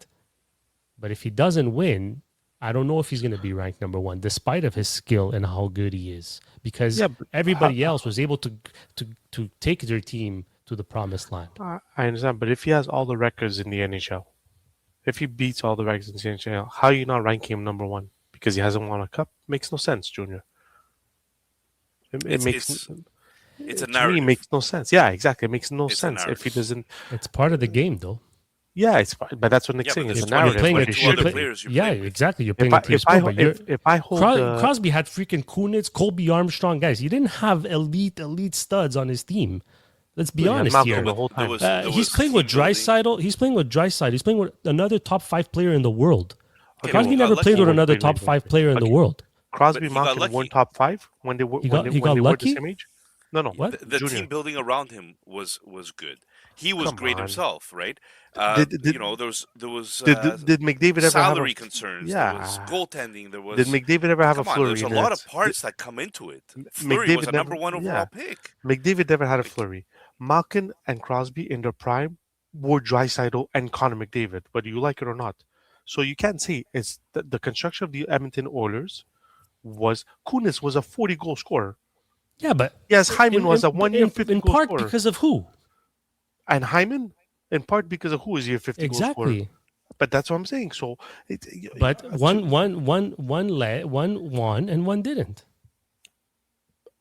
[SPEAKER 1] But if he doesn't win, I don't know if he's going to be ranked number 1, despite of his skill and how good he is, because everybody else was able to take their team to the promised land.
[SPEAKER 4] I understand, but if he has all the records in the NHL, if he beats all the records in the NHL, how are you not ranking him number 1? Because he hasn't won a cup? Makes no sense, Junior. It makes
[SPEAKER 3] it's a
[SPEAKER 4] to me
[SPEAKER 3] narrative.
[SPEAKER 4] it makes no sense. Yeah, exactly. It makes no
[SPEAKER 3] It's a
[SPEAKER 4] sense if he
[SPEAKER 3] narrative.
[SPEAKER 4] doesn't.
[SPEAKER 1] It's part of the game, though.
[SPEAKER 4] Yeah, but that's what Nick's
[SPEAKER 3] Yeah,
[SPEAKER 4] saying.
[SPEAKER 3] but
[SPEAKER 4] It's a
[SPEAKER 3] there's
[SPEAKER 4] narrative.
[SPEAKER 1] playing
[SPEAKER 4] But
[SPEAKER 1] it
[SPEAKER 4] it
[SPEAKER 3] two
[SPEAKER 1] you're
[SPEAKER 3] other
[SPEAKER 4] should.
[SPEAKER 3] players you're
[SPEAKER 1] yeah,
[SPEAKER 3] playing with.
[SPEAKER 1] exactly. You're
[SPEAKER 4] If
[SPEAKER 1] playing
[SPEAKER 4] I
[SPEAKER 1] a team
[SPEAKER 4] if
[SPEAKER 1] sport,
[SPEAKER 4] I
[SPEAKER 1] but you're
[SPEAKER 4] if I hold
[SPEAKER 1] Crosby had freaking Kunitz, Colby Armstrong, guys. He didn't have elite studs on his team. Let's be
[SPEAKER 4] He had
[SPEAKER 1] honest
[SPEAKER 4] Malcolm
[SPEAKER 1] here.
[SPEAKER 4] the whole time.
[SPEAKER 1] He's playing with Draisaitl. He's playing with Draisaitl. He's playing with another top 5 player in the world.
[SPEAKER 3] Okay,
[SPEAKER 1] Crosby
[SPEAKER 3] but he
[SPEAKER 1] never
[SPEAKER 3] got
[SPEAKER 1] played
[SPEAKER 3] lucky.
[SPEAKER 1] with another
[SPEAKER 4] Wait,
[SPEAKER 1] top
[SPEAKER 4] wait,
[SPEAKER 1] 5
[SPEAKER 4] wait.
[SPEAKER 1] player in the
[SPEAKER 4] Okay.
[SPEAKER 1] world.
[SPEAKER 4] Crosby
[SPEAKER 3] But he got
[SPEAKER 4] Malkin
[SPEAKER 3] lucky.
[SPEAKER 4] weren't top 5 when they were
[SPEAKER 1] He got
[SPEAKER 4] when they were
[SPEAKER 1] lucky?
[SPEAKER 4] the same age. No,
[SPEAKER 1] What?
[SPEAKER 3] The
[SPEAKER 4] Junior.
[SPEAKER 3] team building around him was good. He was
[SPEAKER 4] Come
[SPEAKER 3] great
[SPEAKER 4] on.
[SPEAKER 3] himself, right?
[SPEAKER 4] Did
[SPEAKER 3] You know, there was
[SPEAKER 4] did McDavid ever have
[SPEAKER 3] salary
[SPEAKER 4] a
[SPEAKER 3] concerns.
[SPEAKER 4] Yeah.
[SPEAKER 3] There was goaltending. There was
[SPEAKER 4] Did McDavid ever have
[SPEAKER 3] come
[SPEAKER 4] a
[SPEAKER 3] on.
[SPEAKER 4] flurry?
[SPEAKER 3] There's a
[SPEAKER 4] in
[SPEAKER 3] lot
[SPEAKER 4] it?
[SPEAKER 3] of parts that come into it. Fleury was a number one overall pick.
[SPEAKER 4] McDavid never had a flurry. Malkin and Crosby in their prime were Draisaitl and Connor McDavid, whether you like it or not. So you can't say it's the construction of the Edmonton Oilers was Kunis was a 40-goal scorer.
[SPEAKER 1] Yeah, but
[SPEAKER 4] Yes, Hyman was a 1 year
[SPEAKER 1] in
[SPEAKER 4] 50-goal
[SPEAKER 1] part
[SPEAKER 4] scorer.
[SPEAKER 1] because of who?
[SPEAKER 4] And Hyman, in part because of who is your 50-goal scorer.
[SPEAKER 1] Exactly.
[SPEAKER 4] But that's what I'm saying. So,
[SPEAKER 1] But one won and one didn't.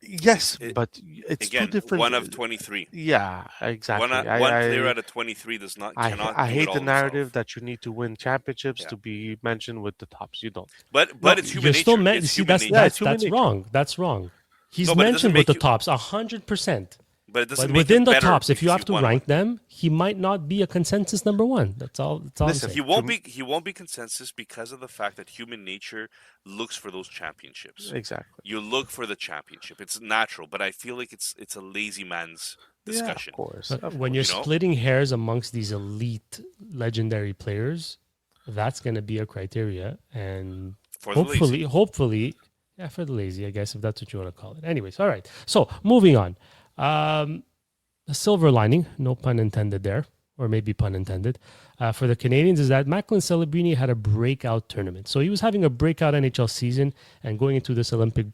[SPEAKER 4] yes, but it's
[SPEAKER 3] Again,
[SPEAKER 4] two different.
[SPEAKER 3] one of 23.
[SPEAKER 4] Yeah, exactly.
[SPEAKER 3] One player out of 23 does not cannot.
[SPEAKER 4] I
[SPEAKER 3] do
[SPEAKER 4] hate
[SPEAKER 3] it all
[SPEAKER 4] the narrative
[SPEAKER 3] himself.
[SPEAKER 4] that you need to win championships
[SPEAKER 3] Yeah.
[SPEAKER 4] to be mentioned with the tops. You don't.
[SPEAKER 3] But it's human
[SPEAKER 1] You're
[SPEAKER 3] nature.
[SPEAKER 1] still
[SPEAKER 3] It's
[SPEAKER 1] see
[SPEAKER 3] human
[SPEAKER 1] that's
[SPEAKER 3] nature.
[SPEAKER 4] Yeah, it's human
[SPEAKER 1] that's
[SPEAKER 4] nature.
[SPEAKER 1] wrong. That's wrong. He's
[SPEAKER 3] No, but it doesn't
[SPEAKER 1] mentioned with
[SPEAKER 3] make
[SPEAKER 1] the
[SPEAKER 3] you-
[SPEAKER 1] tops 100%.
[SPEAKER 3] But it doesn't
[SPEAKER 1] But
[SPEAKER 3] make
[SPEAKER 1] within
[SPEAKER 3] it
[SPEAKER 1] the
[SPEAKER 3] better
[SPEAKER 1] tops, if you
[SPEAKER 3] because
[SPEAKER 1] have to
[SPEAKER 3] won
[SPEAKER 1] rank
[SPEAKER 3] one.
[SPEAKER 1] them, he might not be a consensus number 1. That's all.
[SPEAKER 4] Listen,
[SPEAKER 1] I'm
[SPEAKER 3] He
[SPEAKER 1] saying.
[SPEAKER 3] won't be consensus because of the fact that human nature looks for those championships.
[SPEAKER 4] Exactly.
[SPEAKER 3] You look for the championship. It's natural, but I feel like it's a lazy man's discussion.
[SPEAKER 4] Yeah, of course.
[SPEAKER 1] But
[SPEAKER 4] Of
[SPEAKER 1] when you're
[SPEAKER 3] you know?
[SPEAKER 1] splitting hairs amongst these elite, legendary players, that's going to be a criteria, and
[SPEAKER 3] For the lazy.
[SPEAKER 1] hopefully, yeah, for the lazy, I guess, if that's what you want to call it. Anyways, all right. So moving on. A silver lining, no pun intended there, or maybe pun intended, for the Canadians is that Macklin Celebrini had a breakout tournament. So he was having a breakout NHL season, and going into this Olympic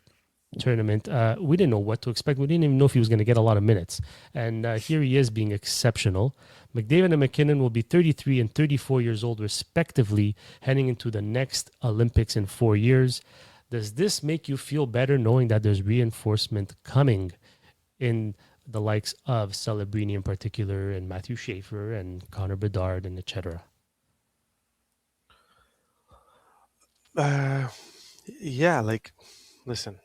[SPEAKER 1] tournament, we didn't know what to expect. We didn't even know if he was going to get a lot of minutes. And here he is being exceptional. McDavid and McKinnon will be 33 and 34 years old, respectively, heading into the next Olympics in 4 years. Does this make you feel better knowing that there's reinforcement coming in the likes of Celebrini in particular, and Matthew Schaefer and Connor Bedard and etc.?
[SPEAKER 4] Yeah, like, listen,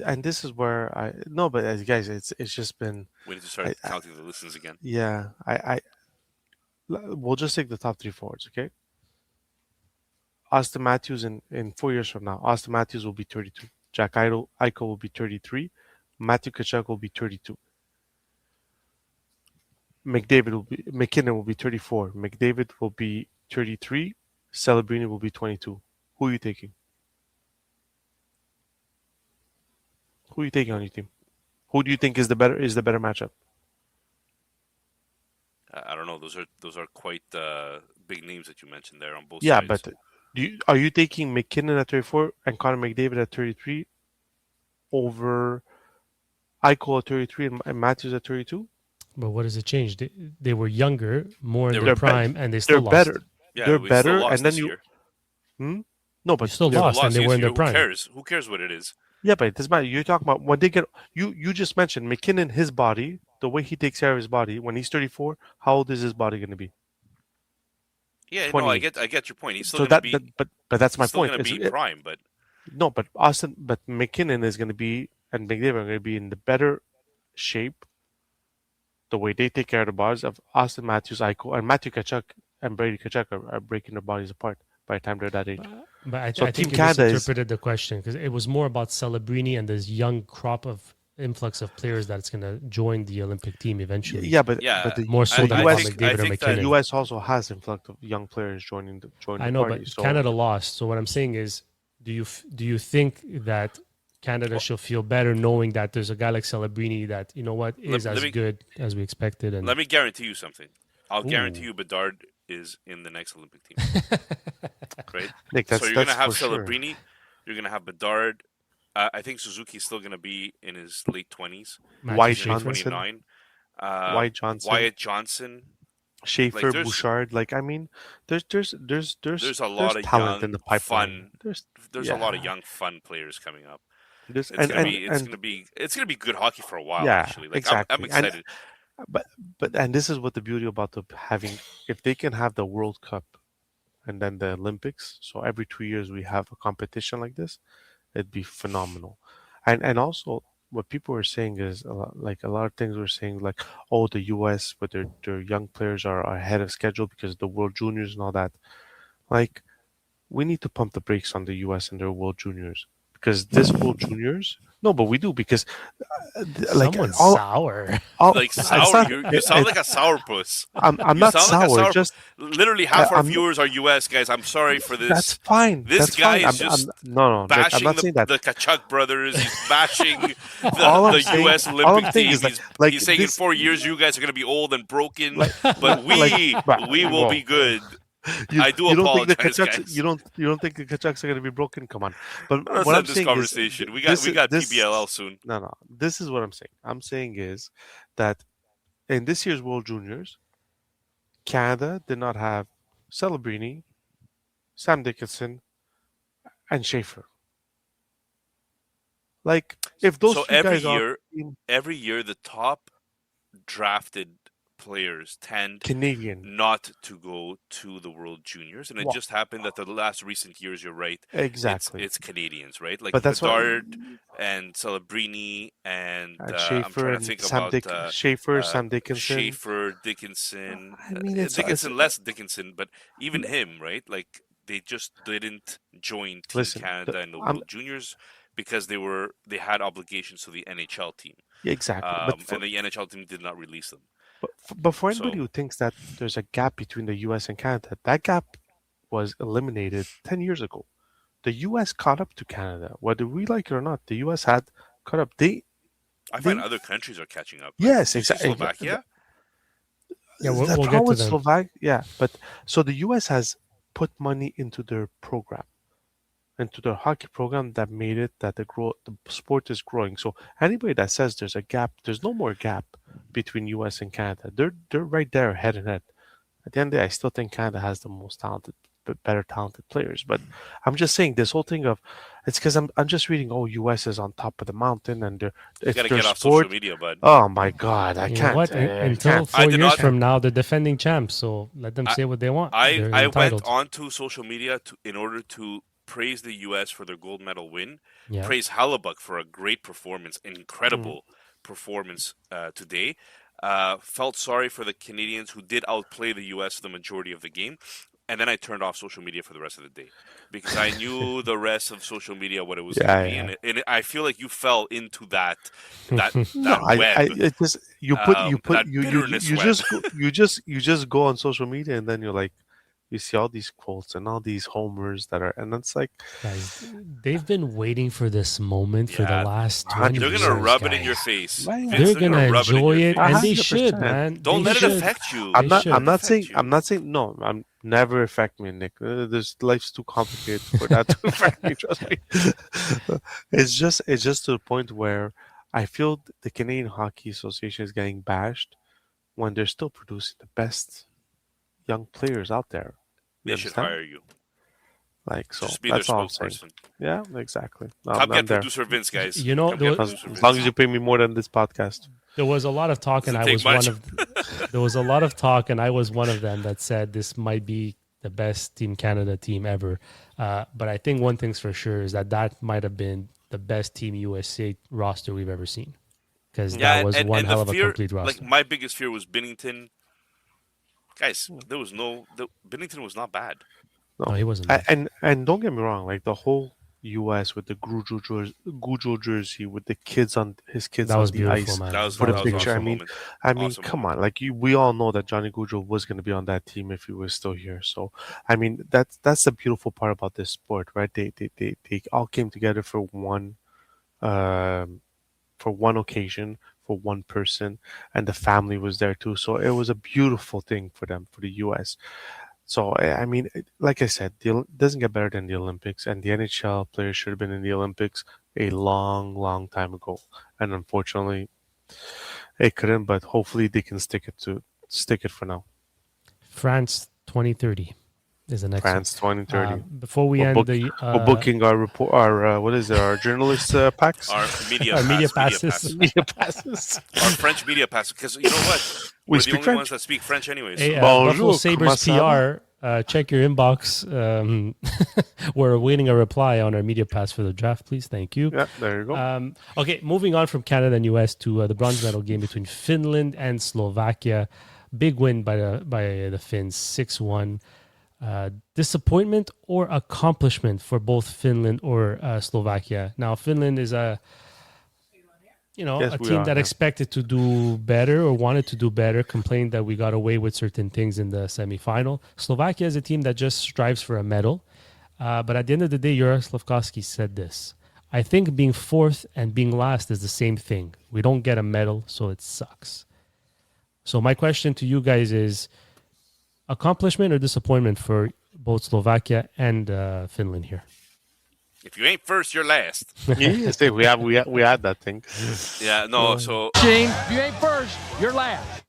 [SPEAKER 4] and this is where but guys, it's just been
[SPEAKER 3] We need to start counting the listens again.
[SPEAKER 4] yeah. We'll just take the top 3 forwards, okay? Auston Matthews in 4 years from now, Auston Matthews will be 32. Jack Eichel will be 33. Matthew Tkachuk will be 32. McKinnon will be 34. McDavid will be 33. Celebrini will be 22. Who are you taking? Who are you taking on your team? Who do you think is the better matchup?
[SPEAKER 3] I don't know. Those are quite big names that you mentioned there on both
[SPEAKER 4] Yeah,
[SPEAKER 3] sides.
[SPEAKER 4] but are you taking McKinnon at 34 and Connor McDavid at 33 over Eichel at 33 and Matthews at 32?
[SPEAKER 1] But what does it change? They were younger, more in
[SPEAKER 3] They
[SPEAKER 1] their
[SPEAKER 3] were
[SPEAKER 1] prime, and they
[SPEAKER 4] They're
[SPEAKER 1] still lost.
[SPEAKER 4] better.
[SPEAKER 3] Yeah,
[SPEAKER 4] They're
[SPEAKER 3] we still
[SPEAKER 4] better,
[SPEAKER 3] lost
[SPEAKER 4] and then
[SPEAKER 3] this year.
[SPEAKER 4] No, but
[SPEAKER 1] You still
[SPEAKER 3] Still
[SPEAKER 1] lost, and they
[SPEAKER 3] this
[SPEAKER 1] were in
[SPEAKER 3] year.
[SPEAKER 1] their prime.
[SPEAKER 3] Who cares? Who cares what it is?
[SPEAKER 4] Yeah, but it doesn't matter. You're talking about when they get. You just mentioned McKinnon, his body, the way he takes care of his body. When he's 34, how old is his body going to be?
[SPEAKER 3] Yeah, no,
[SPEAKER 4] 20.
[SPEAKER 3] I get your point. He's still
[SPEAKER 4] So
[SPEAKER 3] going
[SPEAKER 4] that,
[SPEAKER 3] to be.
[SPEAKER 4] but that's my
[SPEAKER 3] He's still
[SPEAKER 4] point.
[SPEAKER 3] going to be
[SPEAKER 4] It's-
[SPEAKER 3] prime, but
[SPEAKER 4] No, but McKinnon is going to be, and McDavid are going to be in the better shape. The way they take care of the bodies of Auston Matthews, Eichel, and Matthew Tkachuk and Brady Tkachuk are breaking their bodies apart by the time they're that age.
[SPEAKER 1] But I
[SPEAKER 4] So
[SPEAKER 1] think
[SPEAKER 4] Team
[SPEAKER 1] you
[SPEAKER 4] Canada is-
[SPEAKER 1] misinterpreted the question, because it was more about Celebrini and this young crop of influx of players that's going to join the Olympic team eventually.
[SPEAKER 4] Yeah, but
[SPEAKER 3] Yeah,
[SPEAKER 4] the,
[SPEAKER 1] More so
[SPEAKER 4] the
[SPEAKER 1] than
[SPEAKER 3] I
[SPEAKER 4] US,
[SPEAKER 1] about
[SPEAKER 3] think- I
[SPEAKER 1] McDavid or
[SPEAKER 3] think that-
[SPEAKER 4] the
[SPEAKER 1] McKinnon.
[SPEAKER 4] US also has influx of young players joining the
[SPEAKER 1] I know,
[SPEAKER 4] party.
[SPEAKER 1] but
[SPEAKER 4] So
[SPEAKER 1] Canada lost. So what I'm saying is, do you think that Canada should feel better knowing that there's a guy like Celebrini that, you know what, is
[SPEAKER 3] Let
[SPEAKER 1] as
[SPEAKER 3] me-
[SPEAKER 1] good as we expected? And
[SPEAKER 3] let me guarantee you something. I'll
[SPEAKER 1] Ooh.
[SPEAKER 3] guarantee you Bedard is in the next Olympic team. Right?
[SPEAKER 4] Nick, that's,
[SPEAKER 3] So you're going to
[SPEAKER 4] that's
[SPEAKER 3] have
[SPEAKER 4] for sure.
[SPEAKER 3] Celebrini. You're going to have Bedard. I think Suzuki's still going to be in his late 20s.
[SPEAKER 1] Matthew
[SPEAKER 4] White
[SPEAKER 1] Schaefer.
[SPEAKER 4] Johnson.
[SPEAKER 3] 29.
[SPEAKER 4] Wyatt Johnson,
[SPEAKER 3] Wyatt Johnson.
[SPEAKER 4] Schaefer,
[SPEAKER 3] like, there's-
[SPEAKER 4] Bouchard. Like, I mean, there's
[SPEAKER 3] a lot of
[SPEAKER 4] talent
[SPEAKER 3] young,
[SPEAKER 4] in the pipeline.
[SPEAKER 3] fun.
[SPEAKER 4] There's
[SPEAKER 3] There's a lot of
[SPEAKER 4] yeah.
[SPEAKER 3] young, fun players coming up.
[SPEAKER 4] This
[SPEAKER 3] It's gonna be
[SPEAKER 4] and
[SPEAKER 3] it's gonna be good hockey for a while.
[SPEAKER 4] yeah,
[SPEAKER 3] Actually, like I'm
[SPEAKER 4] exactly.
[SPEAKER 3] excited.
[SPEAKER 4] But and this is what the beauty about the having, if they can have the World Cup and then the Olympics, so every 2 years we have a competition like this, it'd be phenomenal. And also what people were saying is a lot of things were saying like, oh, the US with their young players are ahead of schedule because of the World Juniors and all that. Like, we need to pump the brakes on the US and their World Juniors, because this World Juniors, no, but we do, because like
[SPEAKER 1] Someone's
[SPEAKER 4] all
[SPEAKER 1] sour.
[SPEAKER 3] Like
[SPEAKER 4] it's
[SPEAKER 3] sour,
[SPEAKER 4] not,
[SPEAKER 3] you sound like a sourpuss.
[SPEAKER 4] I'm
[SPEAKER 3] You
[SPEAKER 4] not
[SPEAKER 3] sound like a
[SPEAKER 4] sour,
[SPEAKER 3] sour.
[SPEAKER 4] just
[SPEAKER 3] Literally half our
[SPEAKER 4] I'm
[SPEAKER 3] viewers are U.S. guys. I'm sorry for
[SPEAKER 4] that's
[SPEAKER 3] this.
[SPEAKER 4] fine.
[SPEAKER 3] This
[SPEAKER 4] That's
[SPEAKER 3] guy
[SPEAKER 4] fine.
[SPEAKER 3] is just
[SPEAKER 4] no, Nick, I'm
[SPEAKER 3] bashing
[SPEAKER 4] not saying that.
[SPEAKER 3] the Kachuk brothers. He's bashing
[SPEAKER 4] All I'm
[SPEAKER 3] the
[SPEAKER 4] saying,
[SPEAKER 3] U.S.
[SPEAKER 4] all
[SPEAKER 3] Olympic
[SPEAKER 4] I'm saying
[SPEAKER 3] team.
[SPEAKER 4] is like
[SPEAKER 3] He's saying in
[SPEAKER 4] this,
[SPEAKER 3] 4 years you guys are going to be old and broken,
[SPEAKER 4] like
[SPEAKER 3] but we will
[SPEAKER 4] whoa.
[SPEAKER 3] be good.
[SPEAKER 4] You
[SPEAKER 3] I do
[SPEAKER 4] you don't think the
[SPEAKER 3] apologize,
[SPEAKER 4] Kachucks,
[SPEAKER 3] guys.
[SPEAKER 4] you don't think the Kachucks are gonna be broken? Come on. But
[SPEAKER 3] Let's
[SPEAKER 4] what I'm
[SPEAKER 3] end this
[SPEAKER 4] saying is
[SPEAKER 3] conversation.
[SPEAKER 4] this
[SPEAKER 3] We got
[SPEAKER 4] this
[SPEAKER 3] PBLL soon.
[SPEAKER 4] no. This is what I'm saying. I'm saying is that in this year's World Juniors, Canada did not have Celebrini, Sam Dickinson, and Schaefer. Like, if those
[SPEAKER 3] So
[SPEAKER 4] three guys are
[SPEAKER 3] every year the top drafted players tend
[SPEAKER 4] Canadian,
[SPEAKER 3] not to go to the World Juniors, and it
[SPEAKER 4] well,
[SPEAKER 3] just happened that the last recent years, you're right,
[SPEAKER 4] exactly.
[SPEAKER 3] it's Canadians, right? Like
[SPEAKER 4] But that's what
[SPEAKER 3] Bedard and Celebrini, and I'm
[SPEAKER 4] Schaefer
[SPEAKER 3] trying to
[SPEAKER 4] and
[SPEAKER 3] think about
[SPEAKER 4] Schaefer, Sam Dickinson.
[SPEAKER 3] Schaefer, Dickinson,
[SPEAKER 4] I mean, it's
[SPEAKER 3] Dickinson less Dickinson, but even him, right? Like they just didn't join Team
[SPEAKER 4] listen.
[SPEAKER 3] Canada in the
[SPEAKER 4] I'm
[SPEAKER 3] World Juniors because they had obligations to the NHL team,
[SPEAKER 4] exactly,
[SPEAKER 3] and the NHL team did not release them.
[SPEAKER 4] but for
[SPEAKER 3] So
[SPEAKER 4] anybody who thinks that there's a gap between the U.S. and Canada, that gap was eliminated 10 years ago. The U.S. caught up to Canada, whether we like it or not. The U.S. had caught up.
[SPEAKER 3] I find
[SPEAKER 4] They
[SPEAKER 3] other countries are catching up. Like,
[SPEAKER 4] yes,
[SPEAKER 3] did you see
[SPEAKER 4] exactly.
[SPEAKER 3] Slovakia?
[SPEAKER 1] Yeah,
[SPEAKER 4] The
[SPEAKER 1] we'll get
[SPEAKER 4] problem
[SPEAKER 1] to
[SPEAKER 4] with
[SPEAKER 1] them.
[SPEAKER 4] Slovakia, yeah, but so the U.S. has put money into their program, into their hockey program, that made it that the sport is growing. So anybody that says there's a gap, there's no more gap between U.S. and Canada. They're right there head and head. At the end of the day, I still think Canada has the most talented, better talented players. But I'm just saying this whole thing of, it's because I'm just reading, oh, U.S. is on top of the mountain and
[SPEAKER 3] You
[SPEAKER 4] it's
[SPEAKER 3] got to
[SPEAKER 4] their
[SPEAKER 3] get off social
[SPEAKER 4] sport.
[SPEAKER 3] media, bud.
[SPEAKER 4] Oh my God, I
[SPEAKER 1] You know
[SPEAKER 4] can't.
[SPEAKER 1] what?
[SPEAKER 4] I
[SPEAKER 1] Until
[SPEAKER 4] can't.
[SPEAKER 3] I
[SPEAKER 1] 4
[SPEAKER 3] did
[SPEAKER 1] years
[SPEAKER 3] not-
[SPEAKER 1] from now, they're defending champs. So let them say what they want. They're
[SPEAKER 3] I went
[SPEAKER 1] entitled.
[SPEAKER 3] onto social media in order to praise the U.S. for their gold medal win,
[SPEAKER 1] Yeah.
[SPEAKER 3] praise Hellebuyck for a great performance,
[SPEAKER 4] Mm.
[SPEAKER 3] incredible performance today. Felt sorry for the Canadians who did outplay the U.S. the majority of the game. And then I turned off social media for the rest of the day because I knew the rest of social media what it was going to be, and I feel like you fell into that
[SPEAKER 4] No,
[SPEAKER 3] web.
[SPEAKER 4] it just
[SPEAKER 3] that bitterness web.
[SPEAKER 4] you just go on social media and then you're like, you see all these quotes and all these homers that are, and it's like,
[SPEAKER 1] Guys, they've been waiting for this moment for the
[SPEAKER 3] Yeah.
[SPEAKER 1] last 20
[SPEAKER 3] They're
[SPEAKER 1] years.
[SPEAKER 3] gonna rub it in
[SPEAKER 1] guys.
[SPEAKER 3] your face.
[SPEAKER 4] Man.
[SPEAKER 3] Vince,
[SPEAKER 1] They're gonna
[SPEAKER 3] rub
[SPEAKER 1] enjoy
[SPEAKER 3] in your
[SPEAKER 1] it,
[SPEAKER 3] face.
[SPEAKER 1] and they
[SPEAKER 4] 100%.
[SPEAKER 1] should, man.
[SPEAKER 3] Don't
[SPEAKER 1] They
[SPEAKER 3] let
[SPEAKER 1] should.
[SPEAKER 3] it affect you.
[SPEAKER 4] I'm not.
[SPEAKER 1] should.
[SPEAKER 4] I'm not
[SPEAKER 3] Affect
[SPEAKER 4] saying.
[SPEAKER 3] you.
[SPEAKER 4] I'm not saying. No. I'm never affect me, Nick. There's life's too complicated for that to affect me. Trust me. It's just to the point where I feel the Canadian Hockey Association is getting bashed when they're still producing the best young players out there. You
[SPEAKER 3] They should
[SPEAKER 4] understand?
[SPEAKER 3] hire you.
[SPEAKER 4] Like, so
[SPEAKER 3] Just be their
[SPEAKER 4] that's all I'm saying.
[SPEAKER 3] spokesperson.
[SPEAKER 4] Yeah, exactly.
[SPEAKER 3] Come
[SPEAKER 4] I'm
[SPEAKER 3] get
[SPEAKER 4] there.
[SPEAKER 3] producer Vince, guys.
[SPEAKER 1] You know,
[SPEAKER 3] Come
[SPEAKER 1] there
[SPEAKER 3] get
[SPEAKER 1] was-
[SPEAKER 3] producer
[SPEAKER 4] As
[SPEAKER 3] Vince.
[SPEAKER 4] long as you pay me more than this podcast.
[SPEAKER 1] There was a lot of talk, and I
[SPEAKER 3] Doesn't
[SPEAKER 1] was
[SPEAKER 3] take
[SPEAKER 1] one
[SPEAKER 3] much.
[SPEAKER 1] of. There was a lot of talk, and I was one of them that said this might be the best Team Canada team ever. But I think one thing's for sure is that might have been the best Team USA roster we've ever seen, because that was one hell of a complete roster.
[SPEAKER 3] Like my biggest fear was Binnington. Guys, Binnington was not bad.
[SPEAKER 1] No, he wasn't. bad.
[SPEAKER 4] And don't get me wrong, like the whole U.S. with the Gujo jersey with the kids on his kids
[SPEAKER 1] That
[SPEAKER 4] on
[SPEAKER 1] was
[SPEAKER 4] the
[SPEAKER 1] beautiful,
[SPEAKER 4] ice
[SPEAKER 1] man.
[SPEAKER 3] That was
[SPEAKER 4] for
[SPEAKER 3] that
[SPEAKER 4] the
[SPEAKER 3] was an
[SPEAKER 4] picture.
[SPEAKER 3] awesome
[SPEAKER 4] I mean,
[SPEAKER 3] moment. Awesome
[SPEAKER 4] come
[SPEAKER 3] moment.
[SPEAKER 4] on, like we all know that Johnny Gujo was going to be on that team if he was still here. So I mean, that's the beautiful part about this sport, right? They all came together for one occasion, for one person, and the family was there too. So it was a beautiful thing for them, for the U.S. So I mean, like I said, it doesn't get better than the Olympics, and the NHL players should have been in the Olympics a long, long time ago, and unfortunately, it couldn't. But hopefully, they can stick it for now.
[SPEAKER 1] France 2030. is the next
[SPEAKER 4] France 2030.
[SPEAKER 1] one. Before we
[SPEAKER 4] We're,
[SPEAKER 1] end
[SPEAKER 4] book,
[SPEAKER 1] the
[SPEAKER 4] we're booking our report. Our what is it? Our journalist packs.
[SPEAKER 3] Our media
[SPEAKER 1] our
[SPEAKER 3] pass,
[SPEAKER 1] media passes.
[SPEAKER 4] Media passes.
[SPEAKER 3] Our French media pass, because you know what? We're the
[SPEAKER 4] speak
[SPEAKER 3] only
[SPEAKER 4] French.
[SPEAKER 3] ones that speak French anyways.
[SPEAKER 1] Hey,
[SPEAKER 3] So.
[SPEAKER 1] Buffalo
[SPEAKER 4] Bonjour,
[SPEAKER 1] Sabres
[SPEAKER 4] comment ça va?
[SPEAKER 1] PR, check your inbox. We're awaiting a reply on our media pass for the draft, please. Thank you.
[SPEAKER 4] Yeah, there you go.
[SPEAKER 1] Okay, moving on from Canada and US to the bronze medal game between Finland and Slovakia. Big win by the Finns, 6-1. Disappointment or accomplishment for both Finland or Slovakia? Now, Finland is a
[SPEAKER 4] Yes,
[SPEAKER 1] a
[SPEAKER 4] we
[SPEAKER 1] team
[SPEAKER 4] are,
[SPEAKER 1] that
[SPEAKER 4] yeah.
[SPEAKER 1] expected to do better or wanted to do better, complained that we got away with certain things in the semifinal. Slovakia is a team that just strives for a medal. But at the end of the day, Juraj Slafkovsky said this: I think being fourth and being last is the same thing. We don't get a medal, so it sucks. So my question to you guys is, accomplishment or disappointment for both Slovakia and Finland here?
[SPEAKER 3] If you ain't first, you're last.
[SPEAKER 4] Yes, we had that thing.
[SPEAKER 3] Yeah, no. So
[SPEAKER 6] Gene, if you ain't first, you're last.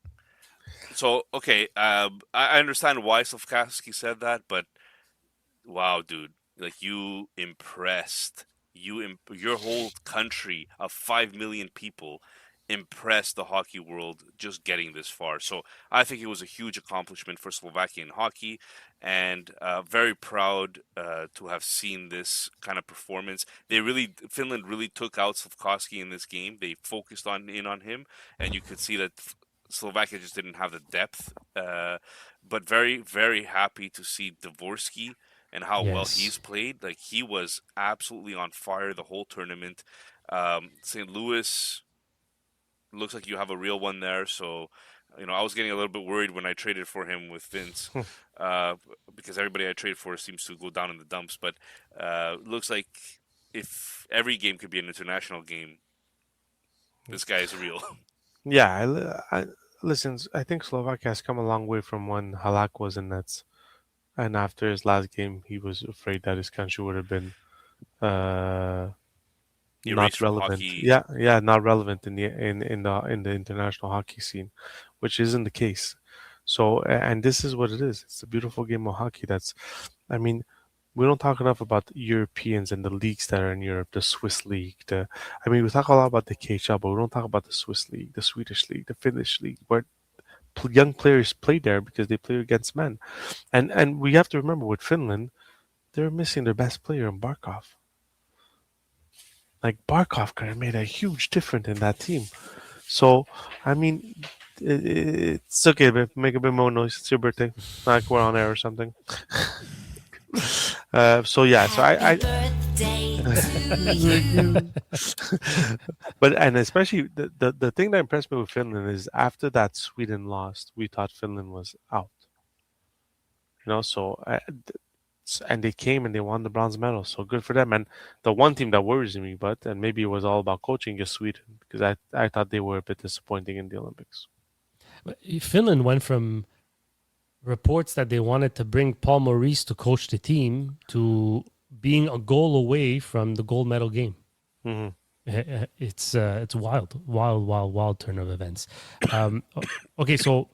[SPEAKER 3] So, okay, I understand why Slafkovsky said that, but wow, dude, like you impressed. Your whole country of 5 million people impressed the hockey world just getting this far. So I think it was a huge accomplishment for Slovakian hockey, and very proud to have seen this kind of performance. Finland really took out Slafkovsky in this game. They focused on him, and you could see that Slovakia just didn't have the depth. But very, very happy to see Dvorsky and how well
[SPEAKER 1] Yes.
[SPEAKER 3] he's played. Like, he was absolutely on fire the whole tournament. St. Louis looks like you have a real one there. So, I was getting a little bit worried when I traded for him with Vince, because everybody I trade for seems to go down in the dumps. But looks like if every game could be an international game, this guy is real.
[SPEAKER 4] Yeah, listen. I think Slovakia has come a long way from when Halak was in nets, and after his last game, he was afraid that his country would have been not
[SPEAKER 3] Erased from
[SPEAKER 4] relevant.
[SPEAKER 3] hockey.
[SPEAKER 4] Yeah, not relevant in the international hockey scene, which isn't the case. So, and this is what it is. It's a beautiful game of hockey. We don't talk enough about the Europeans and the leagues that are in Europe, the Swiss league. We talk a lot about the KHL, but we don't talk about the Swiss league, the Swedish league, the Finnish league, where young players play there because they play against men. And we have to remember with Finland, they're missing their best player in Barkov. Like, Barkov could have made a huge difference in that team. So, it's okay, but make a bit more noise. It's your birthday. Like we're on air or something. So I
[SPEAKER 5] Birthday to you.
[SPEAKER 4] and especially the thing that impressed me with Finland is after that Sweden lost, we thought Finland was out. And they came and they won the bronze medal. So good for them. And the one team that worries me, and maybe it was all about coaching, is Sweden, because I thought they were a bit disappointing in the Olympics.
[SPEAKER 1] Finland went from reports that they wanted to bring Paul Maurice to coach the team to being a goal away from the gold medal game.
[SPEAKER 4] Mm-hmm.
[SPEAKER 1] It's wild turn of events. Okay, so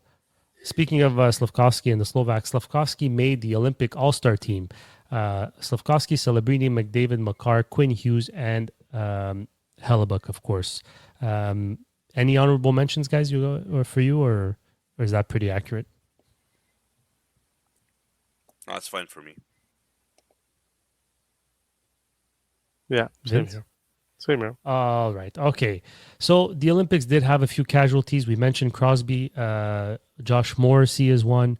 [SPEAKER 1] speaking of Slafkovsky and the Slovaks, Slafkovsky made the Olympic All-Star team. Slafkovsky, Celebrini, McDavid, Makar, Quinn Hughes, and Hellebuyck, of course. Any honorable mentions, guys, for you, or is that pretty accurate?
[SPEAKER 3] No, that's fine for me.
[SPEAKER 4] Yeah, same
[SPEAKER 1] Vince?
[SPEAKER 4] here. Same here.
[SPEAKER 1] All right. Okay. So the Olympics did have a few casualties. We mentioned Crosby. Josh Morrissey is one.